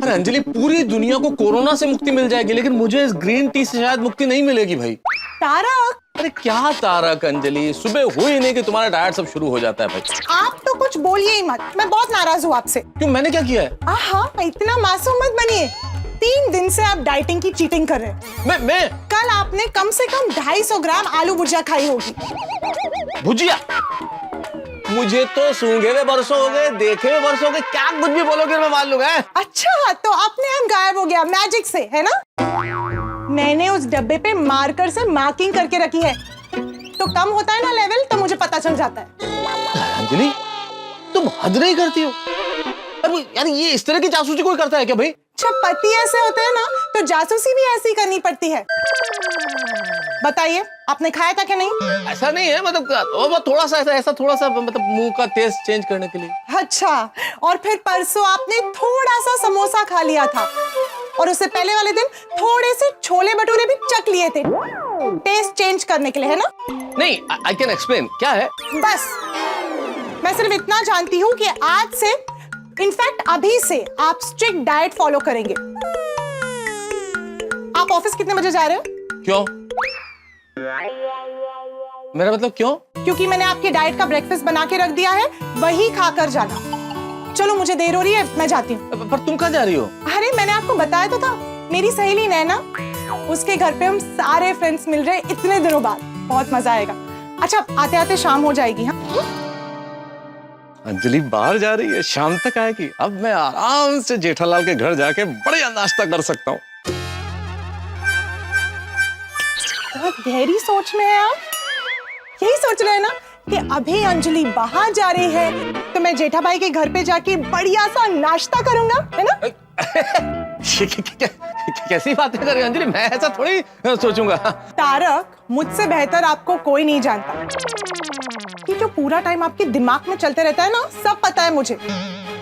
अरे अंजलि, पूरी दुनिया को कोरोना से मुक्ति मिल जाएगी, लेकिन मुझे इस ग्रीन टी से शायद मुक्ति नहीं मिलेगी भाई। तारक, अरे क्या तारक अंजलि, सुबह हुई ही नहीं कि तुम्हारा डाइट सब शुरू हो जाता है भाई। आप तो कुछ बोलिए ही मत, मैं बहुत नाराज हूँ आपसे। क्यों, मैंने क्या किया है? आहा, इतना मासूम मत बनिए। 3 दिन से आप डाइटिंग की चीटिंग कर रहे हैं। मैं कल आपने कम से कम 250 ग्राम आलू भुजिया खाई होगी। भुजिया? मुझे तो सूंघे हुए बरसों हो गए, देखे हुए बरसों हो गए, क्या कुछ भी बोलोगे मैं मान लूंगा। अच्छा, तो अपने आप गायब हो गया मैजिक से, है ना? मैंने उस डब्बे पे मार्कर से मार्किंग करके रखी है, तो कम होता है ना लेवल, तो मुझे पता चल जाता है। अंजलि, तुम हद नहीं करती हो। अरे यार, ये इस तरह की जासूसी कोई करता है क्या भाई? जब पति ऐसे होते हैं ना, तो जासूसी भी ऐसी करनी पड़ती है। बताइए, आपने खाया था कि नहीं? ऐसा नहीं है, मतलब थोड़ा सा ऐसा थोड़ा सा, मतलब मुंह का टेस्ट चेंज करने के लिए। अच्छा, और फिर परसों आपने थोड़ा सा समोसा खा लिया था, और उससे पहले वाले दिन थोड़े से छोले भटूरे भी चख लिए थे, टेस्ट चेंज करने के लिए, है ना? नहीं, आई कैन एक्सप्लेन। क्या है? बस मैं सिर्फ इतना जानती हूँ कि आज से, इनफैक्ट अभी से, आप स्ट्रिक्ट डाइट फॉलो करेंगे। आप ऑफिस कितने बजे जा रहे हो? क्यों? मेरा मतलब क्यों? क्योंकि मैंने आपके डाइट का ब्रेकफास्ट बना के रख दिया है, वही खाकर जाना। चलो, मुझे देर हो रही है, मैं जाती हूँ। पर तुम कहाँ जा रही हो? अरे मैंने आपको बताया तो था, मेरी सहेली नैना, उसके घर पे हम सारे फ्रेंड्स मिल रहे हैं इतने दिनों बाद, बहुत मजा आएगा। अच्छा, आते आते शाम हो जाएगी। हाँ, अंजलि बाहर जा रही है, शाम तक आएगी। अब मैं आराम से जेठालाल के घर जाके बढ़िया नाश्ता कर सकता हूँ। बहुत गहरी सोच में है आप। यही सोच रहे हैं ना कि अभी अंजलि बाहर जा रही है, तो मैं जेठा भाई के घर पे जाके बढ़िया सा नाश्ता करूंगा, है ना? कैसी बातें कर रही हो अंजलि, मैं ऐसा थोड़ी सोचूंगा। तारक, मुझसे बेहतर आपको कोई नहीं जानता। ये जो पूरा टाइम आपके दिमाग में चलते रहता है ना, सब पता है मुझे।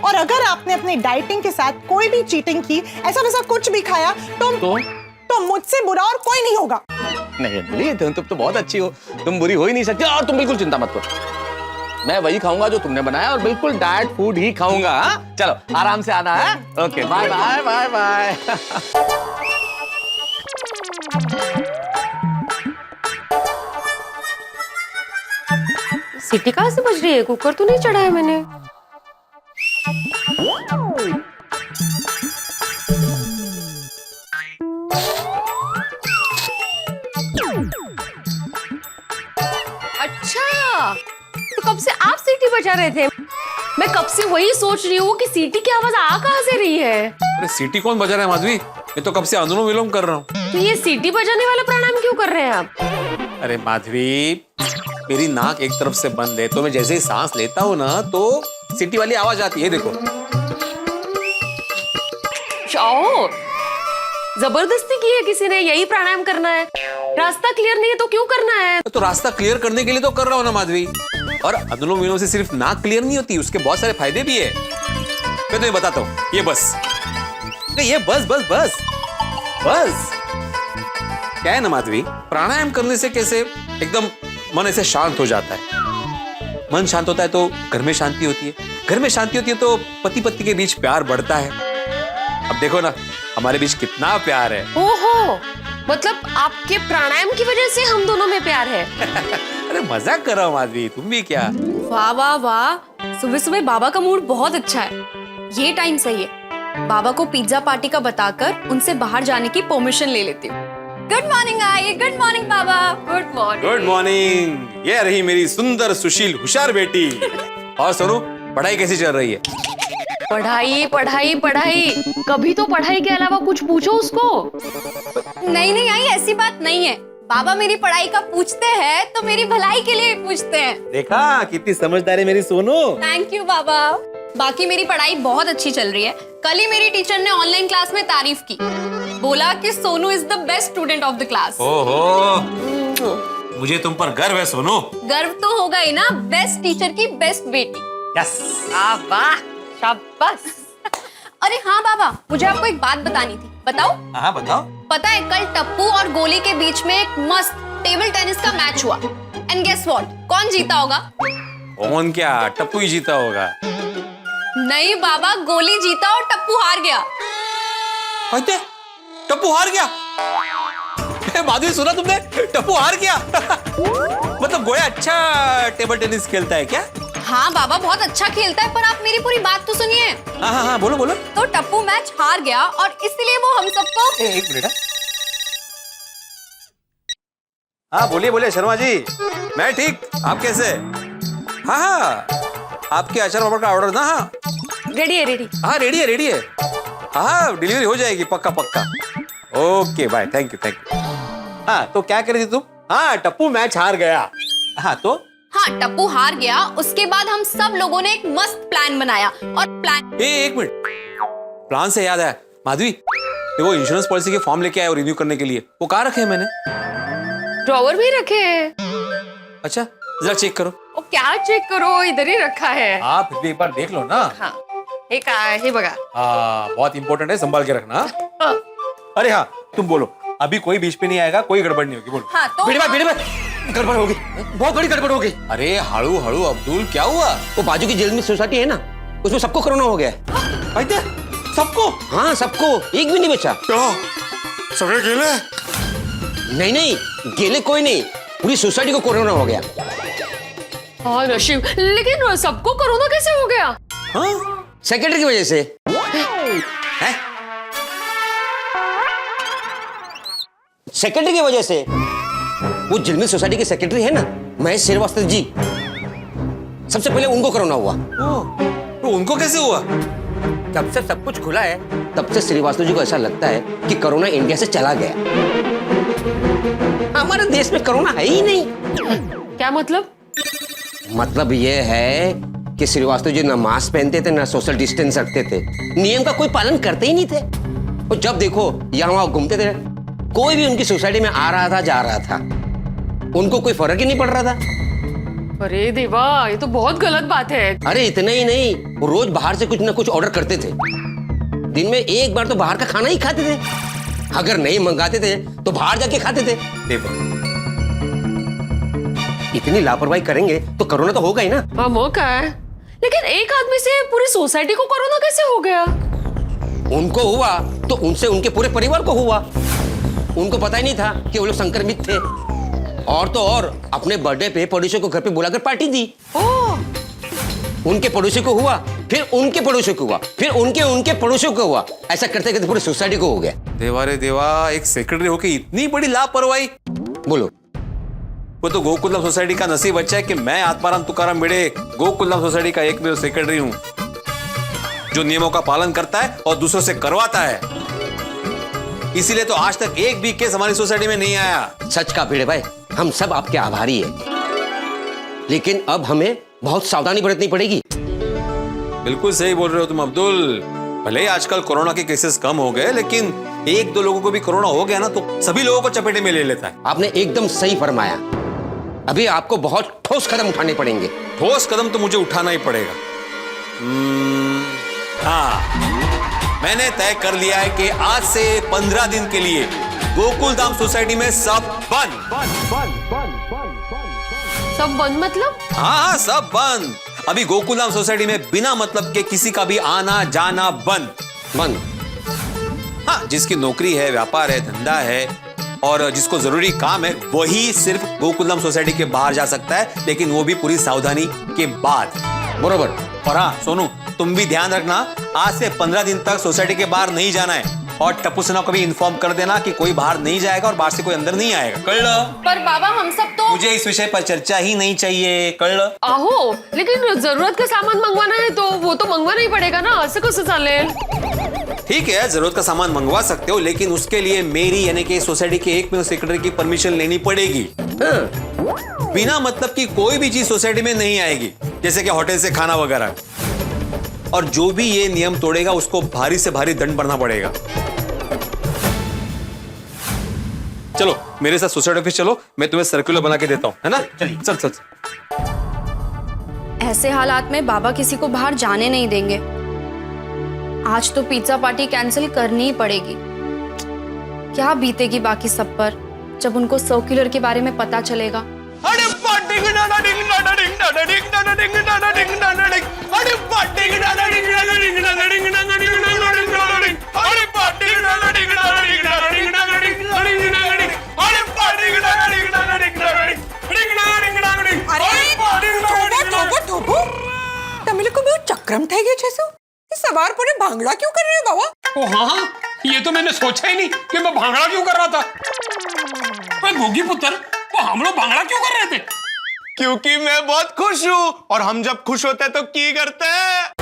और अगर आपने अपनी डाइटिंग के साथ कोई भी चीटिंग की, ऐसा वैसा कुछ भी खाया, तो मुझसे बुरा और कोई नहीं होगा। नहीं अंजलि, तुम तो बहुत अच्छी हो, तुम बुरी हो ही नहीं सकती। और तुम बिल्कुल चिंता मत करो, मैं वही खाऊंगा जो तुमने बनाया, और बिल्कुल डाइट फूड ही खाऊंगा। चलो, आराम से आना है। Okay, bye bye bye bye. सीटी कहाँ से बज रही है? कुकर तो नहीं चढ़ाया मैंने। अच्छा, तो कब से आप सीटी बजा रहे थे? मैं कब से वही सोच रही हूँ कि सीटी की आवाज आ कहाँ से रही है। अरे सीटी कौन बजा रहा है माधवी? मैं तो कब से अनुलोम विलोम कर रहा हूँ। तो ये सीटी बजाने वाला प्राणायाम क्यों कर रहे हैं आप? अरे माधवी, मेरी नाक एक तरफ से बंद है, तो मैं जैसे ही सांस लेता हूँ ना, तो सीटी वाली आवाज आती है। देखो, जबरदस्ती की है किसी ने, यही प्राणायाम करना है? रास्ता क्लियर नहीं है तो क्यों करना है? तो रास्ता क्लियर करने के लिए तो कर रहा हूँ ना माधवी। और अनुलोम विलोम से सिर्फ नाक क्लियर नहीं होती, उसके बहुत सारे फायदे भी है। मैं तुम्हें बताता हूँ, ये बस क्या है ना माधवी, प्राणायाम करने से कैसे एकदम मन ऐसे शांत हो जाता है। मन शांत होता है तो घर में शांति होती है, घर में शांति होती है तो पति पत्नी के बीच प्यार बढ़ता है। अब देखो ना, हमारे बीच कितना प्यार है। ओहो, मतलब आपके प्राणायाम की वजह से हम दोनों में प्यार है। अरे मजाक कर रहा हूँ माधवी, तुम भी क्या। वाह वाह वाह, सुबह सुबह बाबा का मूड बहुत अच्छा है। ये टाइम सही है, बाबा को पिज्जा पार्टी का बताकर उनसे बाहर जाने की परमिशन ले लेती हूँ। Good morning I, good morning Baba. Good morning. Good morning. ये रही मेरी सुंदर सुशील होशियार बेटी। और सोनू, पढ़ाई कैसी चल रही है? पढ़ाई पढ़ाई पढ़ाई, कभी तो पढ़ाई के अलावा कुछ पूछो उसको। नहीं नहीं आई, ऐसी बात नहीं है। बाबा मेरी पढ़ाई का पूछते हैं तो मेरी भलाई के लिए पूछते हैं। देखा कितनी समझदार है मेरी सोनू। थैंक यू बाबा। बाकी मेरी पढ़ाई बहुत अच्छी चल रही है। कल ही मेरी टीचर ने ऑनलाइन क्लास में तारीफ की, बोला कि Sonu is the best student of the class. ओहो, मुझे तुम पर गर्व है सोनू। गर्व तो होगा ही ना, बेस्ट टीचर की बेस्ट बेटी। यस। वाह, शाबाश। अरे हाँ बाबा, मुझे आपको एक बात बतानी थी। बताओ? हाँ बताओ। पता है कल टप्पू और गोली के बीच में एक मस्त टेबल टेनिस का मैच हुआ। एंड गेस व्हाट, कौन जीता होगा? कौन क्या? टप्पू ही जीता होगा। नहीं बाबा, गोली जीता और टप्पू हार गया। कहते टप्पू हार गया? माधुरी, सुना तुमने? टप्पू हार गया। मतलब गोया अच्छा टेबल टेनिस खेलता है क्या? हाँ बाबा, बहुत अच्छा खेलता है, पर आप मेरी पूरी बात तो सुनिए। हाँ हाँ हाँ, बोलो बोलो। तो टप्पू मैच हार गया और इसलिए वो हम सबको। एक मिनट। हाँ बोलिए बोलिए शर्मा जी। मैं ठीक, आप कैसे? हाँ हाँ, आपके अचार पापड़ का ऑर्डर ना? हाँ रेडी है, रेडी। हाँ रेडी है, रेडी है। हाँ डिलीवरी हो जाएगी, पक्का पक्का। Okay bye, thank you thank you. हाँ तो क्या कर रही थी तुम? हाँ टप्पू मैच हार गया। हाँ तो? हाँ टप्पू हार गया, उसके बाद हम सब लोगों ने एक मस्त प्लान बनाया। और प्लान एक मिनट, प्लान से याद है माधवी, वो इंश्योरेंस पॉलिसी के फॉर्म लेके आए और रिन्यू करने के लिए। वो कहाँ रखे हैं मैंने? ड्रॉवर भी रखे हैं। अच्छा जरा चेक करो। ओ क्या चेक करो, इधर ही रखा है। हाँ फिर भी एक बार देख लो ना। हाँ, एक हे बघा। हाँ बहुत इंपॉर्टेंट है, संभाल के रखना। हाँ। अरे हाँ तुम बोलो, अभी कोई बीच पे नहीं आएगा, कोई गड़बड़ नहीं होगी। बोलो। हाँ तो गड़बड़ होगी, बहुत बड़ी गड़बड़ होगी। अरे हड़ू हड़ू अब्दुल, क्या हुआ? वो बाजू की जेल में सोसाइटी है ना, उसमें सबको कोरोना हो गया है। सबको? हाँ सबको, एक भी नहीं बचा। सगळे गेले? नहीं नहीं, गेले कोई नहीं, पूरी सोसाइटी को कोरोना हो गया। हाँ नशीब, लेकिन सबको कोरोना कैसे हो गया? हाँ सेक्रेटरी की वजह से। है? सेक्रेटरी की वजह से। वो झिलमिल सोसाइटी के सेक्रेटरी है ना, महेश श्रीवास्तव जी, सबसे पहले उनको कोरोना हुआ। तो उनको कैसे हुआ? जब से सब कुछ खुला है, तब से श्रीवास्तव जी को ऐसा लगता है कि कोरोना इंडिया से चला गया। हमारे देश में कोरोना है ही नहीं। क्या मतलब? मतलब ये है कि श्रीवास्तव जी ना मास्क पहनते थे, ना सोशल डिस्टेंस रखते थे, नियम का कोई पालन करते ही नहीं थे। और जब देखो यहाँ वहां घूमते थे, कोई भी उनकी सोसाइटी में आ रहा था जा रहा था, उनको कोई फर्क ही नहीं पड़ रहा था। अरे देवा, ये तो बहुत गलत बात है। अरे इतना ही नहीं, वो रोज बाहर से कुछ ना कुछ ऑर्डर करते थे। दिन में एक बार तो बाहर का खाना ही खाते थे, अगर नहीं मंगाते थे तो बाहर जाके खाते थे। इतनी लापरवाही करेंगे तो कोरोना तो होगा ही ना। हाँ मौका है, लेकिन एक आदमी से पूरी सोसाइटी को कोरोना कैसे हो गया? उनको हुआ तो उनसे उनके पूरे परिवार को हुआ। उनको पता ही नहीं था कि वो लोग संक्रमित थे। और तो और अपने बर्थडे पे पड़ोसियों को घर पे बुलाकर पार्टी दी। उनके पड़ोसी को हुआ, फिर उनके पड़ोसियों को हुआ, फिर उनके पड़ोसियों को हुआ। ऐसा करते करते पूरी सोसाइटी को हो गया। देवा रे देवा, एक सेक्रेटरी होके इतनी बड़ी लापरवाही। बोलो, वो तो गोकुलधाम सोसाइटी का नसीब अच्छा है कि मैं आत्माराम तुकाराम भिड़े गोकुलधाम सोसाइटी का एक सेक्रेटरी हूं, जो नियमों का पालन करता है और दूसरों से करवाता है। इसीलिए तो आज तक एक भी केस हमारी सोसाइटी में नहीं आया। सच का भिड़े भाई, हम सब आपके आभारी हैं, लेकिन अब हमें बहुत सावधानी बरतनी पड़ेगी। बिल्कुल सही बोल रहे हो तुम अब्दुल। भले ही आजकल कोरोना के केसेस कम हो गए, लेकिन एक दो लोगों को भी कोरोना हो गया ना तो सभी लोगों को चपेटे में ले लेता है। आपने एकदम सही फरमाया। अभी आपको बहुत ठोस कदम उठाने पड़ेंगे। ठोस कदम तो मुझे उठाना ही पड़ेगा। हाँ, मैंने तय कर लिया है कि आज से 15 दिन के लिए गोकुलधाम सोसाइटी में सब बंद। सब बंद मतलब? हाँ सब बंद। अभी गोकुलधाम सोसाइटी में बिना मतलब के किसी का भी आना जाना बंद। बंद? हाँ, जिसकी नौकरी है, व्यापार है, धंधा है, और जिसको जरूरी काम है वही सिर्फ गोकुलधाम सोसाइटी के बाहर जा सकता है, लेकिन वो भी पूरी सावधानी के बाद। बरोबर। और हाँ सोनू, तुम भी ध्यान रखना, आज से 15 दिन तक सोसाइटी के बाहर नहीं जाना है, और टप्पू सेना को भी इन्फॉर्म कर देना कि कोई बाहर नहीं जाएगा और बाहर से कोई अंदर नहीं आएगा। कर लो। पर बाबा हम सब तो मुझे इस विषय पर चर्चा ही नहीं चाहिए। कर लो। आहो, लेकिन जरूरत का सामान मंगवाना है तो वो तो मंगवाना ही पड़ेगा ना, ऐसे कैसे चले? ठीक है, जरूरत का सामान मंगवा सकते हो, लेकिन उसके लिए मेरी यानी कि सोसाइटी के एकमेव सेक्रेटरी की परमिशन लेनी पड़ेगी। बिना मतलब की कोई भी चीज सोसाइटी में नहीं आएगी, जैसे कि होटल से खाना वगैरह। और जो भी ये नियम तोड़ेगा उसको भारी से भारी दंड भरना पड़ेगा। चलो मेरे साथ सोसाइटी ऑफिस चलो, मैं तुम्हें सर्कुलर बना के देता हूं, है ना? चल चल। ऐसे हालात में बाबा किसी को बाहर जाने नहीं देंगे। आज तो पिज्जा पार्टी कैंसिल करनी ही पड़ेगी। क्या बीतेगी बाकी सब पर जब उनको सर्कुलर के बारे में पता चलेगा। चक्रम थे गए जैसे सवार पूरे भांगड़ा क्यों कर रहे हो बाबा? ओ हाँ, ये तो मैंने सोचा ही नहीं कि मैं भांगड़ा क्यों कर रहा था। ओए गोगी पुत्र, वो हम लोग भांगड़ा क्यों कर रहे थे? क्योंकि मैं बहुत खुश हूँ, और हम जब खुश होते हैं तो की करते हैं?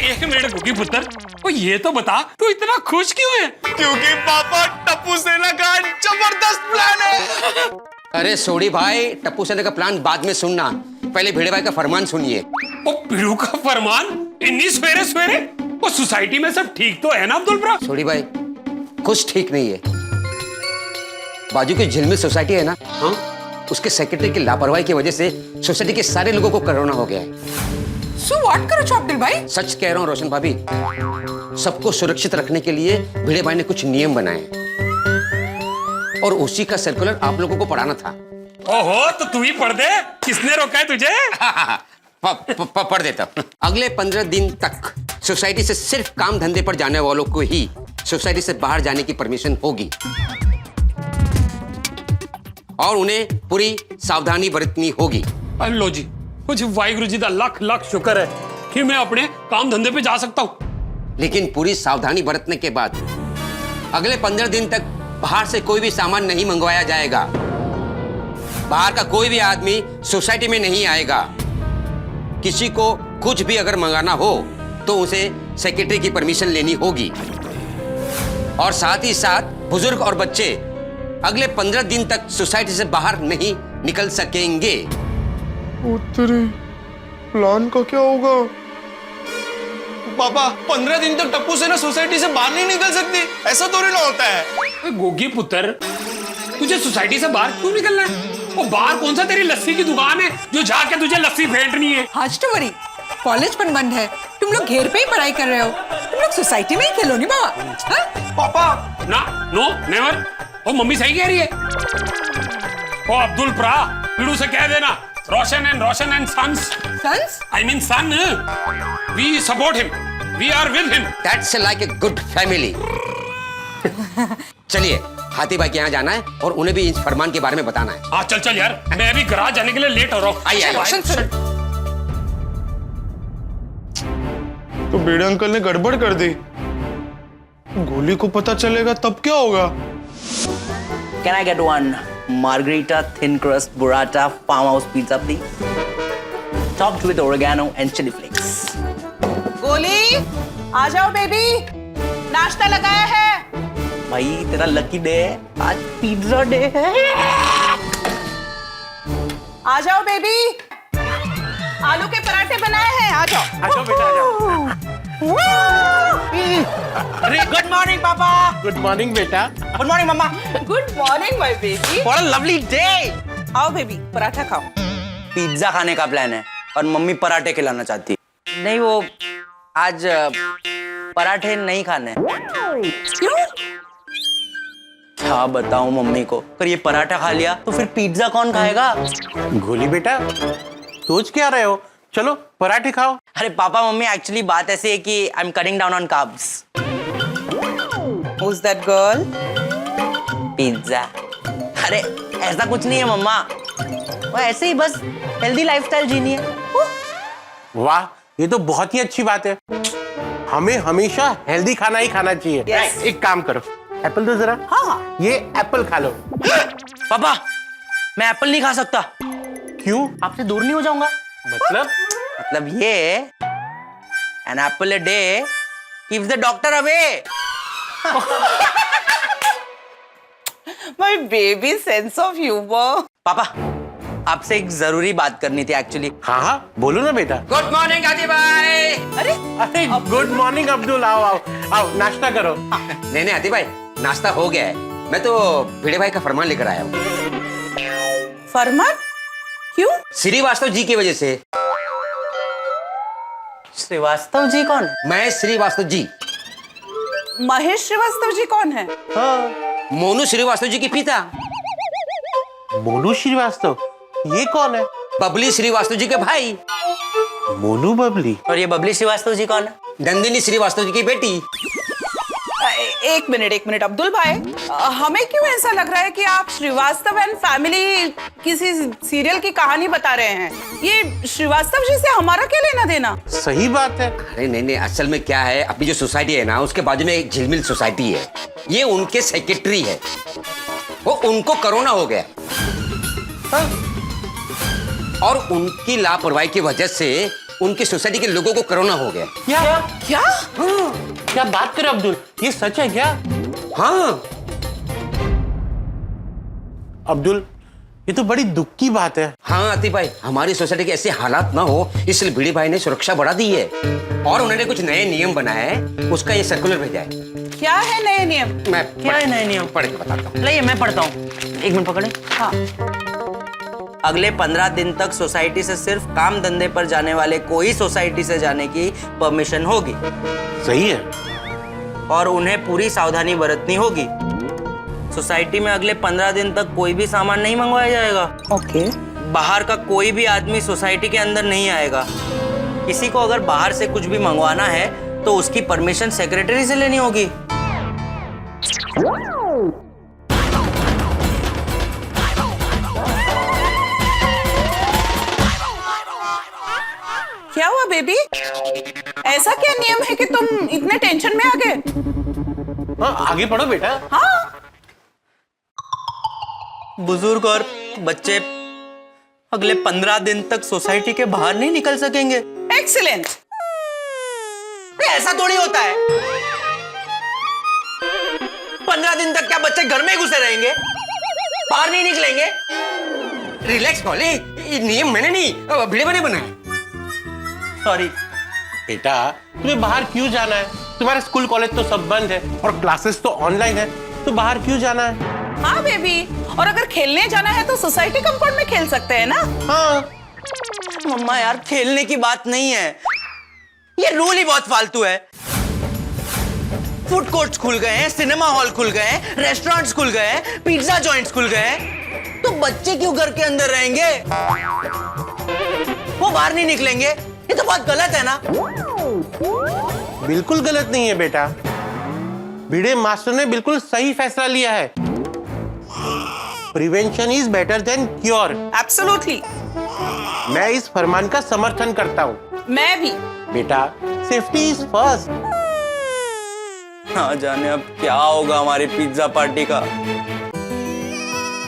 एक मिनट गोगी पुत्र, वो ये तो बता तू इतना खुश क्यों है? क्योंकि पापा टप्पू सेना का जबरदस्त प्लान है। अरे सोडी भाई, टप्पू सेना का प्लान बाद में सुनना, पहले भिड़े भाई का फरमान सुनिए। ओ पीड़ू का फरमान इतनी सवेरे सवेरे? वो सोसाइटी में सब ठीक तो है ना अब्दुल ब्रा? सोडी भाई, कुछ ठीक नहीं है। बाजू की झिलमिल सोसाइटी है ना, हाँ? उसके सेक्रेटरी की लापरवाही की वजह से सोसाइटी के सारे लोगों को कोरोना हो गया है। सो व्हाट करो अब्दुल भाई? सच कह रहा हूँ रोशन भाभी, सबको सुरक्षित रखने के लिए भिड़े भाई ने कुछ नियम बनाए और उसी का सर्कुलर आप लोगों को पढ़ाना था। ओहो, तो तू ही पढ़ दे, किसने रोका है तुझे? पढ़ देता। अगले 15 दिन तक सोसाइटी से सिर्फ काम धंधे पर जाने वालों को ही सोसाइटी से बाहर जाने की परमिशन होगी, और उन्हें पूरी सावधानी बरतनी होगी। लो जी, कुछ वाहिगुरु जी का लख लख शुक्र है कि मैं अपने काम धंधे पे जा सकता हूँ। लेकिन पूरी सावधानी बरतने के बाद अगले 15 दिन तक बाहर से कोई भी सामान नहीं मंगवाया जाएगा। बाहर का कोई भी आदमी सोसाइटी में नहीं आएगा। किसी को कुछ भी अगर मंगाना हो तो उसे सेक्रेटरी की परमिशन लेनी होगी, और साथ ही साथ बुजुर्ग और बच्चे अगले 15 दिन तक सोसाइटी से बाहर नहीं निकल सकेंगे। प्लान का क्या होगा? पापा 15 दिन तक टप्पू सेना सोसाइटी से बाहर नहीं निकल सकती, ऐसा थोड़ी ना होता है। गोगी पुत्र, तुझे सोसाइटी से बाहर क्यों निकलना है? वो बाहर कौन सा तेरी लस्सी की दुकान है जो जाके तुझे लस्सी फेंटनी है? आज तो वरी कॉलेज पर बंद है, तुम लोग घेर पे ही पढ़ाई कर रहे हो, तुम लोग सोसाइटी में ही खेलो नहीं बाबा। पापा ना, नो नेवर। वो मम्मी सही कह रही है। ओ अब्दुल प्रा, पीड़ू से कह देना Roshan and sons. Sons? I mean son. We support him. We are with him. That's like a good family. चलिए, हाथी भाई के यहाँ जाना है और उन्हें भी इस फरमान के बारे में बताना है। हाँ चल चल यार, मैं अभी गराज जाने के लिए लेट हो रहा हूँ। आइए तो बेड़े अंकल ने गड़बड़ कर दी, गोली को पता चलेगा तब क्या होगा? Can I get one margarita thin crust burrata farmhouse pizza please? Topped with oregano and chili flakes. गोली आ जाओ बेबी, नाश्ता लगाया है। भाई तेरा लकी डे है, आज पिज्जा डे है। आ जाओ बेबी, आलू के पराठे बनाए हैं, आ जाओ। आ जाओ बेटा, आ जाओ। अरे गुड मॉर्निंग पापा। गुड मॉर्निंग बेटा। गुड मॉर्निंग मम्मा। Good morning my baby. What a lovely day. आओ बेबी, पराठा खाओ। पिज्जा खाने का प्लान है और मम्मी पराठे खिलाना चाहती है। नहीं, वो आज पराठे नहीं खाने। क्यों? क्या बताऊं मम्मी को, अगर ये पराठा खा लिया तो फिर पिज्जा कौन खाएगा? गोली बेटा, सोच क्या रहे हो? चलो पराठे खाओ। अरे पापा मम्मी, एक्चुअली बात ऐसी है कि I am cutting down on carbs. Who's that girl? Pizza. अरे ऐसा कुछ नहीं है मम्मा, वो ऐसे ही बस हेल्दी लाइफस्टाइल जीनी है। वाह, ये तो बहुत ही अच्छी बात है। हमें हमेशा हेल्दी खाना ही खाना चाहिए। Yes. एक काम करो, एप्पल दो जरा। हाँ। ये एप्पल खा लो। पापा, मैं एप्पल नहीं खा सकता। क्यों? आपसे दूर नहीं हो जाऊंगा। मतलब ये an apple a day keeps the doctor away. My baby sense of humor. पापा, आपसे एक जरूरी बात करनी थी एक्चुअली। हाँ हाँ, बोलो ना बेटा। गुड मॉर्निंग आदि भाई। अरे गुड मॉर्निंग अब्दुल, आओ आओ आओ, नाश्ता करो। नहीं नहीं आदि भाई, नाश्ता हो गया है। मैं तो भिड़े भाई का फरमान लेकर आया हूँ। फरमान? क्यों? श्रीवास्तव जी की वजह से। श्रीवास्तव जी कौन? मैं श्रीवास्तव जी। महेश श्रीवास्तव जी कौन है? मोनू श्रीवास्तव जी के पिता। मोनू श्रीवास्तव, ये कौन है? बबली श्रीवास्तव जी के भाई। मोनू बबली। और ये बबली श्रीवास्तव जी कौन है? नंदिनी श्रीवास्तव जी की बेटी। एक मिनट अब्दुल भाई, हमें क्यों ऐसा लग रहा है कि आप श्रीवास्तव एंड फैमिली किसी सीरियल की कहानी बता रहे हैं? ये श्रीवास्तव जी से हमारा क्या लेना देना? सही बात है। अरे नहीं नहीं, असल में क्या है, अपनी जो सोसाइटी है ना, उसके बाजू में एक झिलमिल सोसाइटी है। ये उनके सेक्रेटरी है, वो उनको कोरोना हो गया। और उनकी लापरवाही की वजह से उनकी सोसाइटी के लोगों को कोरोना हो गया। क्या? क्या बात कर अब्दुल, ये सच है क्या? हाँ अब्दुल, ये तो बड़ी दुख की बात है। हाँ आतिफ भाई, हमारी सोसाइटी के ऐसे हालात ना हो, इसलिए भिड़े भाई ने सुरक्षा बढ़ा दी है और उन्होंने कुछ नए नियम बनाए हैं, उसका ये सर्कुलर भेजा है। क्या है नए नियम? क्या है नए नियम? पढ़ के बताता हूँ। लाइए मैं पढ़ता हूँ, एक मिनट पकड़े। हाँ। अगले 15 दिन तक सोसाइटी से सिर्फ काम धंधे पर जाने वाले को ही सोसाइटी से जाने की परमिशन होगी। सही है। और उन्हें पूरी सावधानी बरतनी होगी। सोसाइटी में अगले 15 दिन तक कोई भी सामान नहीं मंगवाया जाएगा। ओके। बाहर का कोई भी आदमी सोसाइटी के अंदर नहीं आएगा। किसी को अगर बाहर से कुछ भी मंगवाना है तो उसकी परमिशन सेक्रेटरी से लेनी होगी। क्या हुआ बेबी? ऐसा क्या नियम है कि तुम इतने टेंशन में आ गए? हाँ, आगे पढ़ो बेटा। हाँ। बुजुर्ग और बच्चे अगले 15 दिन तक सोसाइटी के बाहर नहीं निकल सकेंगे। एक्सीलेंट। ऐसा थोड़ी होता है। 15 दिन तक क्या बच्चे घर में घुसे रहेंगे, बाहर नहीं निकलेंगे? रिलैक्स कॉली, ये नियम मैंने नहीं, भिड़े भाई ने बनाया। सॉरी बेटा, तुम्हें बाहर क्यों जाना है? तुम्हारे स्कूल कॉलेज तो सब बंद है और क्लासेस तो ऑनलाइन है, तो बाहर क्यों जाना है? हाँ बेबी, और अगर खेलने जाना है तो सोसाइटी कंपाउंड में खेल सकते हैं ना? हाँ। मम्मा यार, खेलने की बात नहीं है, ये रूल ही बहुत फालतू है। फूड कोर्ट्स खुल गए हैं, सिनेमा हॉल खुल गए हैं, रेस्टोरेंट्स खुल गए हैं, पिज्जा जॉइंट्स खुल गए हैं, तो बच्चे क्यों घर के अंदर रहेंगे? वो बाहर नहीं निकलेंगे, ये तो बहुत गलत है ना? बिल्कुल गलत नहीं है बेटा, भिड़े मास्टर ने बिल्कुल सही फैसला लिया है। Prevention is better than cure. Absolutely. मैं इस फरमान का समर्थन करता हूँ। मैं भी। बेटा, सेफ्टी इज फर्स्ट। ना जाने अब क्या होगा हमारी पिज्जा पार्टी का।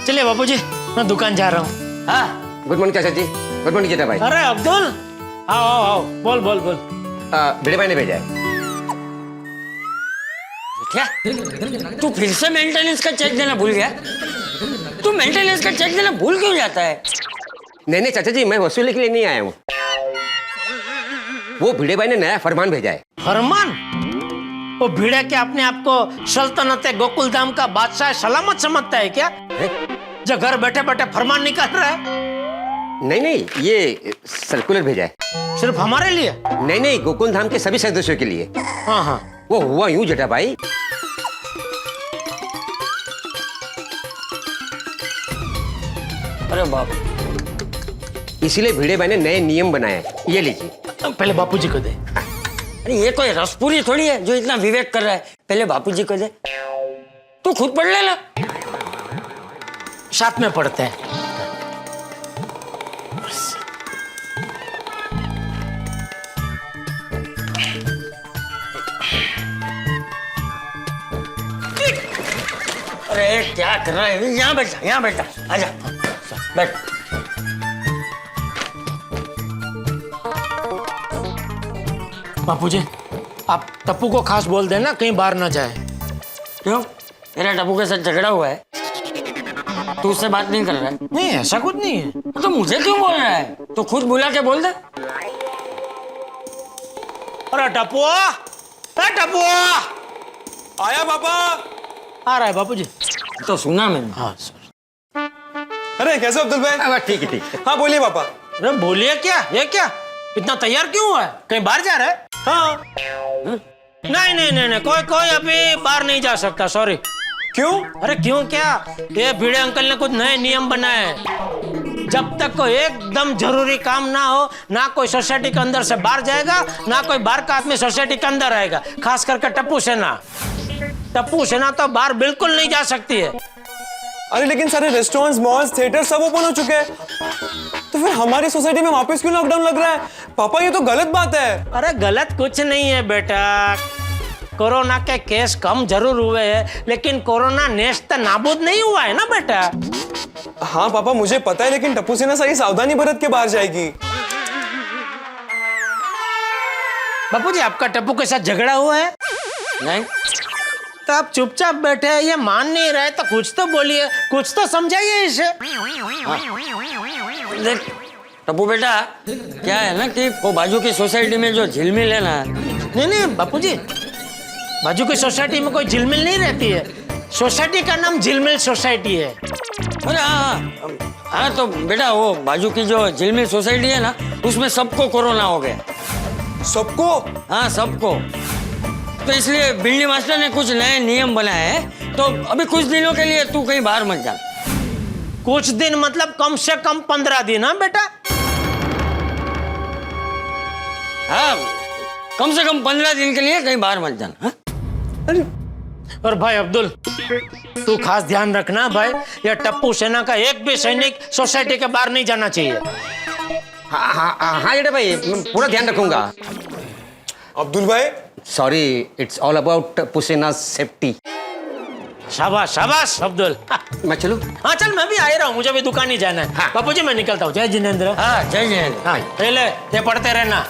चलिए बापूजी, मैं दुकान जा रहा हूँ। हाँ, गुड मॉर्निंग चाचा जी। गुड मॉर्निंग जेठा भाई। अरे अब्दुल, आओ आओ आओ, बोल बोल बोल। भिड़े भाई ने भेजा है। क्या? तू फिर से मेंटेनेंस का चेक देना भूल गया? तू मेंटेनेंस का चेक देना भूल क्यों जाता है? नहीं नहीं चाचा जी, मैं वसूली के लिए नहीं आया हूँ। वो भिड़े भाई ने नया फरमान भेजा है। फरमान? वो भिड़े के अपने आप को सल्तनत गोकुल धाम का बादशाह सलामत समझता है क्या? जो घर बैठे बैठे फरमान निकाल रहा है? नहीं नहीं, ये सर्कुलर भेजा है। सिर्फ हमारे लिए? नहीं नहीं, गोकुल धाम के सभी सदस्यों के लिए। हाँ हाँ। वो हुआ यूं जेठा भाई, अरे बाप, इसीलिए भिड़े भाई ने नए नियम बनाए। ये लीजिए। पहले बापूजी को दे। अरे ये कोई रसपुरी थोड़ी है जो इतना विवेक कर रहा है। पहले बापूजी को दे, तू खुद पढ़ लेना। साथ में पढ़ते हैं। अरे क्या कर रहा है? यहाँ बैठा, यहाँ बैठा, आजा, बैठ। बापूजी, आप टप्पू को खास बोल देना कहीं बाहर ना जाए। क्यों? तेरा टप्पू के साथ झगड़ा हुआ है? तू उससे बात नहीं कर रहा है? नहीं, ऐसा कुछ नहीं है। तो मुझे क्यों बोल रहा है? तो खुद बुला के बोल दे। अरे टप्पू, आया पापा। आ रहा है बापूजी। तो सुना मैंने। हाँ अरे कैसे अब्दुल भाई? ठीक है, ठीक है। हाँ बोलिए पापा। अरे बोलिए क्या, ये क्या इतना तैयार क्यों हुआ है? कहीं बाहर जा रहा है? हाँ। नहीं, कोई अभी बाहर नहीं जा सकता, सॉरी। क्यों? अरे क्यों क्या, ये भिड़े अंकल ने कुछ नए नियम बनाए हैं। जब तक कोई एकदम जरूरी काम ना हो, ना कोई सोसाइटी के अंदर से बाहर जाएगा, ना कोई बाहर का आदमी सोसाइटी के अंदर आएगा। खास करके टप्पू सेना तो बाहर बिल्कुल नहीं जा सकती है। अरे लेकिन सारे रेस्टोरेंट्स, मॉल्स, थिएटर सब ओपन हो चुके हैं, तो फिर हमारी सोसाइटी में वापस क्यों लॉकडाउन लग रहा है? पापा ये तो गलत बात है। अरे गलत कुछ नहीं है बेटा, कोरोना के केस कम जरूर हुए हैं, लेकिन कोरोना नेस्त नाबूद नहीं हुआ है ना बेटा। हाँ पापा मुझे पता है, लेकिन टप्पू सेना सही सावधानी बरत के बाहर जाएगी। बापूजी, आपका टप्पू के साथ झगड़ा हुआ है? नहीं। तो आप चुपचाप बैठे हैं, ये मान नहीं रहे तो कुछ तो बोलिए, कुछ तो समझाइए इसे। देख टप्पू बेटा, क्या है ना कि वो बाजू की सोसाइटी में जो झिलमिल है ना। नहीं बापूजी, बाजू की सोसाइटी में कोई झिलमिल नहीं रहती है। सोसाइटी का नाम झिलमिल सोसाइटी है। अरे हाँ, तो बेटा वो बाजू की जो झिलमिल सोसाइटी है ना, उसमें सबको कोरोना हो गया। सबको? हाँ, सबको। तो इसलिए बिल्ली मास्टर ने कुछ नए नियम बनाए हैं, तो अभी कुछ दिनों के लिए तू कहीं बाहर मत जा। कुछ दिन मतलब कम से कम 15 दिन? हाँ बेटा। हाँ, कम से कम 15 दिन के लिए कहीं बाहर मत जाना। हाँ? और भाई अब्दुल, तू खास ध्यान रखना भाई, ये टप्पू सेना का एक भी सैनिक सोसाइटी के बाहर नहीं जाना चाहिए। हाँ बेटा भाई, मैं पूरा ध्यान रखूंगा। अब्दुल भाई, सॉरी, इट्स ऑल अबाउट पुसेना सेफ्टी। शाबाश शाबाश अब्दुल। मैं चलूं? हाँ चल, मैं भी आ रहा हूँ, मुझे भी दुकान ही जाना है। हाँ। बापूजी मैं निकलता हूँ। जय जिनेंद्र। हाँ, जय जय। हाँ, पहले ये पढ़ते रहना।